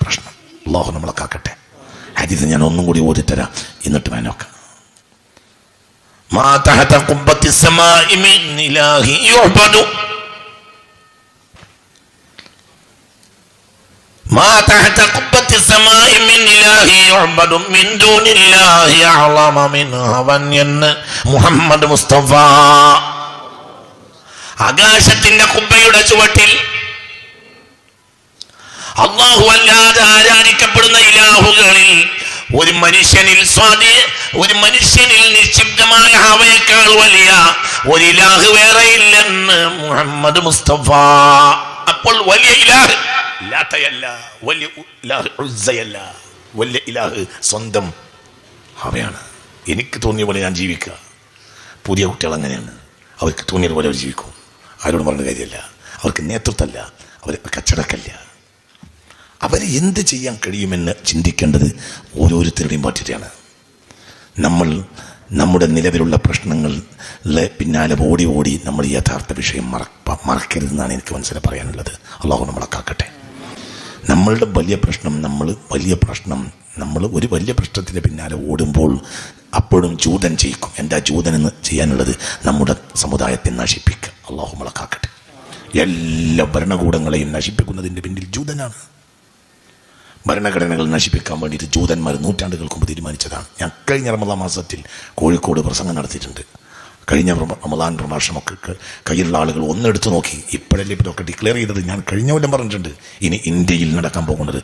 പ്രശ്നം. അല്ലാഹു നമ്മളെ കാക്കട്ടെ. ഹദീസ് ഞാൻ ഒന്നും കൂടി ഓതിത്തരാം, എന്നിട്ട് വേനൊക്കെ. മാ തഹത ഖുബ്ബത്തി സമാഇ മിൻ ഇലാഹി യുഅബദു മാ തഹത ഖുബ്ബത്തി സമാഇ മിൻ ഇലാഹി യുഅബദു മിൻ ദൂനില്ലാഹി അഅലമ മിൻ ഹവൻ എന്ന് മുഹമ്മദ് മുസ്തഫ. ആകാശത്തിന്റെ ഖുബ്ബയുടെ ചുവട്ടിൽ അല്ലാഹു അല്ലാതെ ആരാധിക്കപ്പെടുന്ന ഇലാഹുകളിൽ ഒരു മനുഷ്യനിൽ നിശ്ചിബ്ദമായ ഹവയേക്കാൾ വലിയ ഒരു ഇലാഹ് വേറെയില്ലെന്ന് മുഹമ്മദ് മുസ്തഫ. അപ്പോൾ വലിയ ഇലാഹ് ലാത്തയല്ല, വലിയ ഇലാഹ് ഉസ്സയല്ല, വലിയ ഇലാഹ് സ്വന്തം ഹവയാണ്. എനിക്ക് തോന്നിയ പോലെ ഞാൻ ജീവിക്കുക. പുതിയ കുട്ടികൾ അങ്ങനെയാണ്, അവർക്ക് തോന്നിയത് പോലെ അവർ ജീവിക്കും. ആരോടും പറഞ്ഞ കാര്യമല്ല. അവർക്ക് നേതൃത്വമല്ല, അവർ കച്ചടക്കല്ല. അവരെ എന്ത് ചെയ്യാൻ കഴിയുമെന്ന് ചിന്തിക്കേണ്ടത് ഓരോരുത്തരുടെയും ബാധ്യതയാണ്. നമ്മൾ നമ്മുടെ നിലവിലുള്ള പ്രശ്നങ്ങളിലെ പിന്നാലെ ഓടി നമ്മൾ യഥാർത്ഥ വിഷയം മറക്കരുതെന്നാണ് എനിക്ക് മനസ്സിലായി പറയാനുള്ളത്. അല്ലാഹു നമ്മളെ കാക്കട്ടെ. നമ്മളുടെ വലിയ പ്രശ്നം നമ്മൾ ഒരു വലിയ പ്രശ്നത്തിൻ്റെ പിന്നാലെ ഓടുമ്പോൾ അപ്പോഴും ജൂതൻ ചെയ്യിക്കും. എന്താ ജൂതൻ എന്ന് ചെയ്യാനുള്ളത്? നമ്മുടെ സമുദായത്തെ നശിപ്പിക്കുക. അല്ലാഹു നമ്മളെ കാക്കട്ടെ. എല്ലാ ഭരണകൂടങ്ങളെയും നശിപ്പിക്കുന്നതിൻ്റെ പിന്നിൽ ജൂതനാണ്. ഭരണഘടനകൾ നശിപ്പിക്കാൻ വേണ്ടിയിട്ട് ജൂതന്മാർ നൂറ്റാണ്ടുകൾക്ക് മുമ്പ് തീരുമാനിച്ചതാണ്. ഞാൻ കഴിഞ്ഞ റമദാൻ മാസത്തിൽ കോഴിക്കോട് പ്രസംഗം നടത്തിയിട്ടുണ്ട്. കഴിഞ്ഞ റമദാൻ പ്രഭാഷണമൊക്കെ കയ്യിലുള്ള ആളുകൾ ഒന്നെടുത്ത് നോക്കി. ഇപ്പോഴല്ലേ ഇതൊക്കെ ഡിക്ലെയർ ചെയ്തത്. ഞാൻ കഴിഞ്ഞ കൊല്ലം പറഞ്ഞിട്ടുണ്ട്, ഇനി ഇന്ത്യയിൽ നടക്കാൻ പോകുന്നത്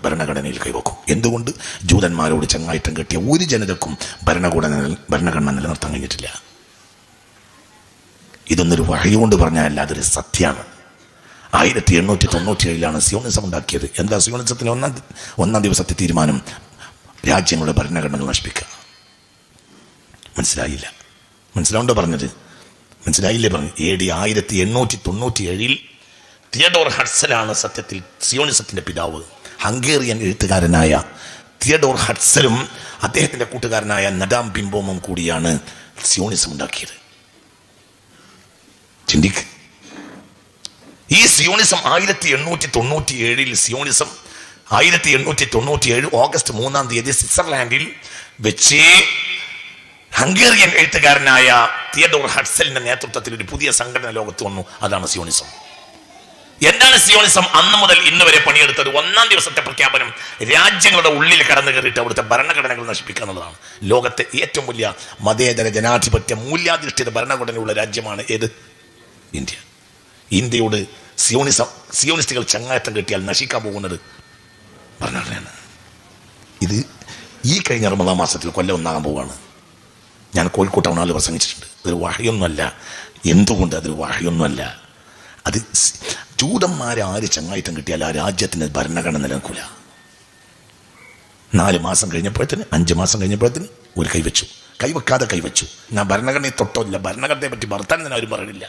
ഭരണഘടനയിൽ കൈവക്കും. എന്തുകൊണ്ട്? ജൂതന്മാരോട് ചങ്ങായിട്ടം കെട്ടിയ ഒരു ജനതക്കും ഭരണഘടന നിലനിർത്താൻ കഴിഞ്ഞിട്ടില്ല. ഇതൊന്നൊരു വഹി കൊണ്ട് പറഞ്ഞാൽ അതൊരു സത്യമാണ്. 1897 സിയോണിസം ഉണ്ടാക്കിയത്. എന്താ സിയോണിസത്തിന് ഒന്നാം ദിവസത്തെ തീരുമാനം? രാജ്യങ്ങളുടെ ഭരണഘടനകൾ നശിപ്പിക്കുക. മനസ്സിലാവുണ്ടോ പറഞ്ഞത്? മനസ്സിലായില്ലേ പറഞ്ഞു? AD 1897 തിയഡോർ ഹഡ്സലാണ് സത്യത്തിൽ സിയോണിസത്തിന്റെ പിതാവ്. ഹംഗേറിയൻ എഴുത്തുകാരനായ തിയഡോർ ഹഡ്സലും അദ്ദേഹത്തിന്റെ കൂട്ടുകാരനായ നഡാം ബിംബോമും കൂടിയാണ് സിയോണിസം ഉണ്ടാക്കിയത്. ചിന്തിക്ക്. ഈ സിയോണിസം 1897 സിയോണിസം 1897 ഓഗസ്റ്റ് 3-ാം തീയതി സ്വിറ്റ്സർലാൻഡിൽ വെച്ച് ഹംഗേറിയൻ എഴുത്തുകാരനായ തിയഡോർ ഹഡ്സലിന്റെ നേതൃത്വത്തിൽ ഒരു പുതിയ സംഘടന ലോകത്ത് വന്നു. അതാണ് സിയോണിസം. എന്താണ് സിയോണിസം? അന്ന് മുതൽ ഇന്ന് വരെ പണിയെടുത്തത് 1-ാം ദിവസത്തെ പ്രഖ്യാപനം രാജ്യങ്ങളുടെ ഉള്ളിൽ കടന്നു കയറിയിട്ട് അവിടുത്തെ ഭരണഘടനകൾ നശിപ്പിക്കുക എന്നുള്ളതാണ്. ലോകത്തെ ഏറ്റവും വലിയ മതേതര ജനാധിപത്യ മൂല്യാധിഷ്ഠിത ഭരണഘടനയുള്ള രാജ്യമാണ് ഏത്? ഇന്ത്യ. ഇന്ത്യയോട് സിയോണിസ്റ്റുകൾ ചങ്ങായത്തം കെട്ടിയാൽ നശിക്കാൻ പോകുന്നത് ഭരണഘടനയാണ്. ഇത് ഈ കഴിഞ്ഞ റമദാൻ മാസത്തിൽ കൊല്ലം ഒന്നാകാൻ പോവുകയാണ്. ഞാൻ കോഴിക്കോട്ട് ടൗണിൽ പ്രസംഗിച്ചിട്ടുണ്ട്. ഇതൊരു വഹയൊന്നുമല്ല, എന്തുകൊണ്ട്? അതൊരു വഹയൊന്നുമല്ല. അത് ജൂതന്മാരെ ആര് ചങ്ങായിത്തം കിട്ടിയാൽ ആ രാജ്യത്തിന് ഭരണഘടന നിലനിൽക്കില്ല. 4 മാസം കഴിഞ്ഞപ്പോഴത്തേന് 5 മാസം കഴിഞ്ഞപ്പോഴത്തേന് ഒരു കൈവച്ചു, കൈവെക്കാതെ കൈവച്ചു. ഞാൻ ഭരണഘടനയെ തൊട്ടില്ല. ഭരണഘടനയെ പറ്റി വർത്താനം തന്നെ ആരും പറയണില്ല.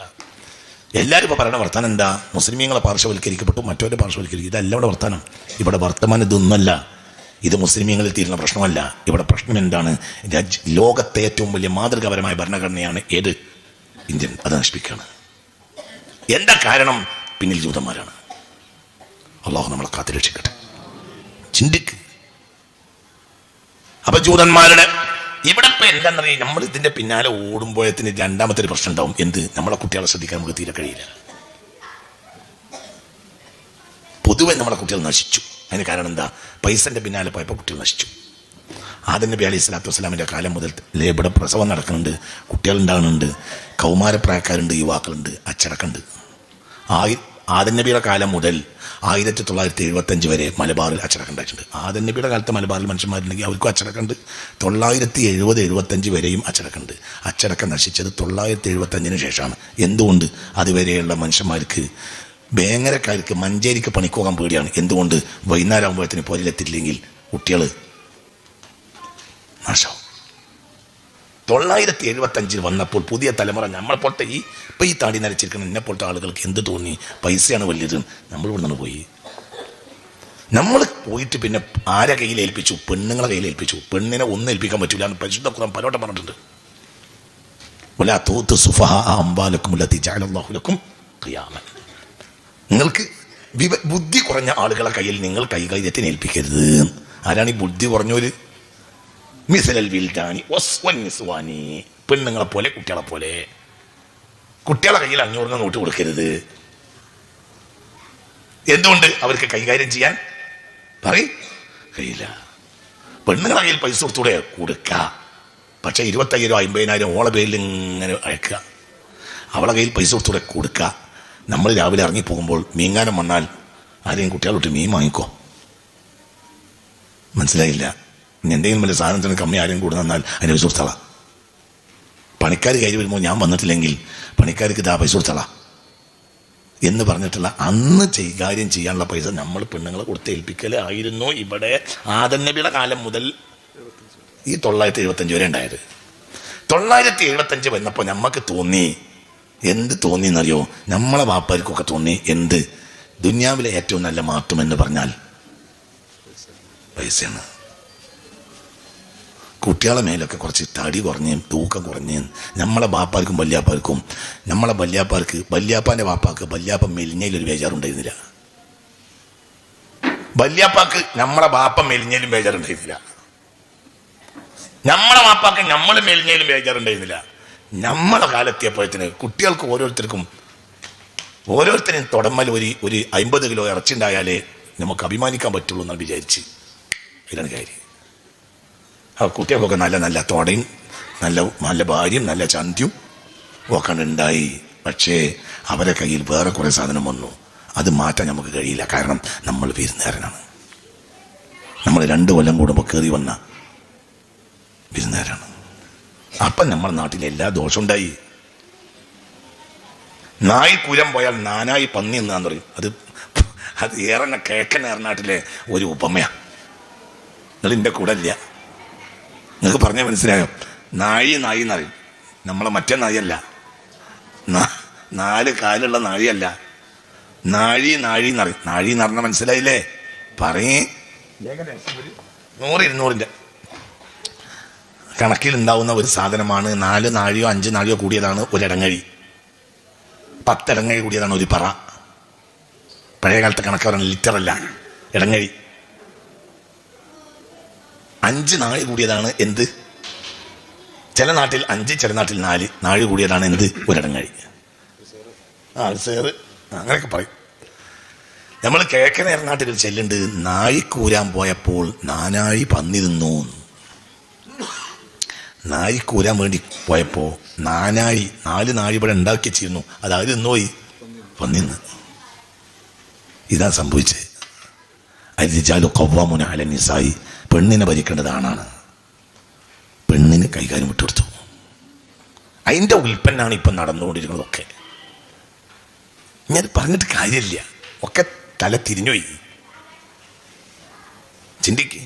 എല്ലാവരും ഇപ്പോൾ പറയണ വർത്താനം എന്താ? മുസ്ലിമീങ്ങളെ പാർശ്വവൽക്കരിക്കപ്പെട്ടു, മറ്റവരെ പാർശ്വവൽക്കരിക്കും. ഇതല്ല ഇവിടെ വർത്താനം. ഇവിടെ വർത്തമാനം ഇതൊന്നുമല്ല. ഇത് മുസ്ലിമീങ്ങളിൽ തീരുന്ന പ്രശ്നമല്ല. ഇവിടെ പ്രശ്നം എന്താണ്? ലോകത്തെ ഏറ്റവും വലിയ മാതൃകാപരമായ ഭരണഘടനയാണ് ഏത്? ഇന്ത്യൻ. അത് നശിപ്പിക്കുകയാണ്. എന്താ കാരണം? പിന്നിൽ ജൂതന്മാരാണ്. അള്ളാഹു നമ്മളെ കാത്തുരക്ഷിക്കട്ടെ. ചിന്തിക്ക്. അപ്പൊ ജൂതന്മാരുടെ ഇവിടെ ഇപ്പൊ എന്താണെന്നറിയാം, നമ്മൾ ഇതിന്റെ പിന്നാലെ ഓടുമ്പോഴത്തിന് രണ്ടാമത്തെ ഒരു പ്രശ്നം ഉണ്ടാവും. എന്ത്? നമ്മളെ കുട്ടികളെ ശ്രദ്ധിക്കാൻ നമുക്ക് തീരെ കഴിയില്ല. പൊതുവെ നമ്മളെ കുട്ടികൾ നശിച്ചു. അതിന് കാരണം എന്താ? പൈസന്റെ പിന്നാലെ പോയപ്പോൾ കുട്ടികൾ നശിച്ചു. ആദം നബി അലൈഹി സ്വലാത്തു വസ്സലാമിന്റെ കാലം മുതൽ ഇവിടെ പ്രസവം നടക്കുന്നുണ്ട്, കുട്ടികൾ ഉണ്ടാകുന്നുണ്ട്, കൗമാരപ്രായക്കാരുണ്ട്, യുവാക്കളുണ്ട്, അച്ചടക്കമുണ്ട്. ആദം നബിയുടെ കാലം മുതൽ 1975 വരെ മലബാറിൽ അച്ചടക്കം ഉണ്ടായിട്ടുണ്ട്. ആദം നബിയുടെ കാലത്ത് മലബാറിൽ മനുഷ്യന്മാരുണ്ടെങ്കിൽ അവർക്കും അച്ചടക്കമുണ്ട്. 970-75 വരെയും അച്ചടക്കമുണ്ട്. അച്ചടക്കം നശിച്ചത് 975 ശേഷമാണ്. എന്തുകൊണ്ട്? അതുവരെയുള്ള മനുഷ്യന്മാർക്ക്, വേങ്ങരക്കാർക്ക് മഞ്ചേരിക്ക് പണിക്ക് പോകാൻ പേടിയാണ്. എന്തുകൊണ്ട്? വൈകുന്നേരം ആകുമ്പോഴത്തേന് പൊരയിലെത്തിയില്ലെങ്കിൽ കുട്ടികൾ നാശാവും. 975 വന്നപ്പോൾ പുതിയ തലമുറ നമ്മളെപ്പോലത്തെ ഈ താടി നരച്ചിരിക്കുന്ന എന്നെപ്പോലത്തെ ആളുകൾക്ക് എന്ത് തോന്നി? പൈസയാണ് വലിയത്. നമ്മൾ ഇവിടെ നിന്ന് പോയി. നമ്മൾ പോയിട്ട് പിന്നെ ആരെ കയ്യിൽ ഏൽപ്പിച്ചു? പെണ്ണുങ്ങളെ കയ്യിൽ ഏൽപ്പിച്ചു. പെണ്ണിനെ ഒന്നും ഏൽപ്പിക്കാൻ പറ്റില്ല എന്ന് പരിശുദ്ധ ഖുർആൻ പലവട്ടം പറഞ്ഞിട്ടുണ്ട്. വലാ തൂതു സുഫഹാ അംവാലക്കും ലത്തി ജഅലല്ലാഹു ലക്കും ഖിയാമൻ. നിങ്ങൾക്ക് ബുദ്ധി കുറഞ്ഞ ആളുകളെ കയ്യിൽ നിങ്ങൾ കൈകാര്യത്തിന് ഏൽപ്പിക്കരുത്. ആരാണ് ഈ ബുദ്ധി കുറഞ്ഞവര്? മിസലൽ വിൽദാനി വസ്വൻ നിസ്വാനി. പെണ്ണുങ്ങളെ പോലെ കുട്ടികളെ പോലെ. കുട്ടികളെ കയ്യിൽ 500 നോട്ട് കൊടുക്കരുത്. എന്തുകൊണ്ട്? അവർക്ക് കൈകാര്യം ചെയ്യാൻ കഴിയില്ല. പെണ്ണുങ്ങളെ കയ്യിൽ പൈസ കൊടുത്തൂടെ? കൊടുക്ക. പക്ഷെ 25,000 50,000 ഓളെ പേരിൽ ഇങ്ങനെ അയക്കുക. അവളെ കയ്യിൽ പൈസ കൊടുത്തൂടെ? കൊടുക്ക. നമ്മൾ രാവിലെ ഇറങ്ങിപ്പോകുമ്പോൾ മീൻകാരം വന്നാൽ ആരെയും കുട്ടികളോട്ട് മീൻ വാങ്ങിക്കോ. മനസ്സിലായില്ല? എന്തെങ്കിലും വലിയ സാധനത്തിന് കമ്മി ആരെയും കൂടെ തന്നാൽ അതിന് പൈസ കൊടുത്തള. പണിക്കാർ കയറി വരുമ്പോൾ ഞാൻ വന്നിട്ടില്ലെങ്കിൽ പണിക്കാർക്ക് ഇതാ പൈസ കൊടുത്തള എന്ന് പറഞ്ഞിട്ടുള്ള അന്ന് കൈകാര്യം ചെയ്യാനുള്ള പൈസ നമ്മൾ പെണ്ണുങ്ങളെ കൊടുത്ത് ഏൽപ്പിക്കലായിരുന്നു ഇവിടെ ആദം നബിയുടെ കാലം മുതൽ ഈ 975 വരെ ഉണ്ടായത്. 975 വന്നപ്പോൾ നമുക്ക് തോന്നി, എന്ത് തോന്നി എന്നറിയോ? നമ്മളെ വാപ്പാർക്കൊക്കെ തോന്നി, എന്ത്? ദുനിയാവിലെ ഏറ്റവും നല്ല മാറ്റം എന്ന് പറഞ്ഞാൽ പൈസയാണ്. കുട്ടികളെ മേലൊക്കെ കുറച്ച് തടി കുറഞ്ഞ് തൂക്കം കുറഞ്ഞ് നമ്മളെ ബാപ്പാർക്കും വല്യാപ്പാർക്കും, നമ്മളെ വല്യാപ്പാൻ്റെ വാപ്പാക്ക് വല്യാപ്പ മെലിഞ്ഞതിലൊരു ബേജാറുണ്ടായിരുന്നില്ല. വല്യാപ്പാക്ക് നമ്മളെ ബാപ്പ മെലിഞ്ഞതിലും ബേജാറുണ്ടായിരുന്നില്ല. നമ്മളെ വാപ്പാക്ക് നമ്മൾ മെലിഞ്ഞതിലും ബേജാറുണ്ടായിരുന്നില്ല. നമ്മളെ കാലെത്തിയപ്പോഴത്തിന് കുട്ടികൾക്ക് ഓരോരുത്തരും തുടമ്മൽ ഒരു 50 കിലോ ഇറച്ചിണ്ടായാലേ നമുക്ക് അഭിമാനിക്കാൻ പറ്റുള്ളൂ എന്നാണ് വിചാരിച്ച്. ഇതാണ് കാര്യം. ആ കുട്ടികൾക്കൊക്കെ നല്ല തോടയും നല്ല ഭാര്യയും നല്ല ചന്തിയും ഒക്കെ ഉണ്ടായി. പക്ഷേ അവരെ കയ്യിൽ വേറെ കുറേ സാധനം വന്നു. അത് മാറ്റാൻ നമുക്ക് കഴിയില്ല. കാരണം നമ്മൾ വിരുന്നുകാരനാണ്. നമ്മൾ 2 കൊല്ലം കൂടുമ്പോൾ കയറി വന്ന വിരുന്നുകാരാണ്. അപ്പം നമ്മുടെ നാട്ടിൽ എല്ലാ ദോഷം ഉണ്ടായി. നായി കുരം പോയാൽ നാനായി പന്നി എന്നാന്ന് പറയും. അത് ഏറെ കിഴക്കൻ ഏറനാട്ടിലെ ഒരു ഉപമയാണ്. നിങ്ങൾ എൻ്റെ കൂടെ ഇല്ല, നിങ്ങൾക്ക് പറഞ്ഞാൽ മനസ്സിലായോ? നാഴി എന്നറിയും. നമ്മളെ മറ്റേ നായല്ല, 4 കാലുള്ള നാഴിയല്ല, നാഴി എന്നറിയും. നാഴി എന്ന് പറഞ്ഞാൽ മനസ്സിലായില്ലേ? പറയേ 100-200 കണക്കിലുണ്ടാവുന്ന ഒരു സാധനമാണ്. 4 നാഴിയോ 5 നാഴിയോ കൂടിയതാണ് ഒരിടങ്ങഴി. 10 ഇടങ്ങഴി കൂടിയതാണ് ഒരു പറ. പഴയ കാലത്തെ കണക്ക് പറഞ്ഞ ലിറ്ററല്ല, ഇടങ്ങഴി. 5 നാഴി കൂടിയതാണ് എന്ത്? ചില നാട്ടിൽ 5, ചില നാട്ടിൽ 4 നാഴി കൂടിയതാണ് എന്ത്? ഒരിടങ്ങഴി. അങ്ങനെയൊക്കെ പറയും. നമ്മൾ കിഴക്കൻ ഏറനാട്ടിൽ ഒരു ചെല്ലുണ്ട്. നാഴിക്കൂരാൻ പോയപ്പോൾ നാനാഴി പന്നി തിന്നു. നാഴിക്കൂരാൻ വേണ്ടി പോയപ്പോൾ 4 നാഴി ഇവിടെ ഉണ്ടാക്കി വെച്ചിരുന്നു. അതായത് തിന്നുപോയി, പന്നിന്ന്. ഇതാ സംഭവിച്ചത്. അരിജാലു ഖവ്വാമുന അല നിസായി. പെണ്ണിനെ ഭരിക്കേണ്ടത് ആണാണ്. പെണ്ണിന് കൈകാര്യം വിട്ടുകൊടുത്തു. അതിൻ്റെ ഉൽപ്പന്നമാണ് ഇപ്പം നടന്നുകൊണ്ടിരിക്കുന്നതൊക്കെ. ഞാൻ പറഞ്ഞിട്ട് കാര്യമില്ല, ഒക്കെ തല തിരിഞ്ഞുപോയി. ചിന്തിക്ക്.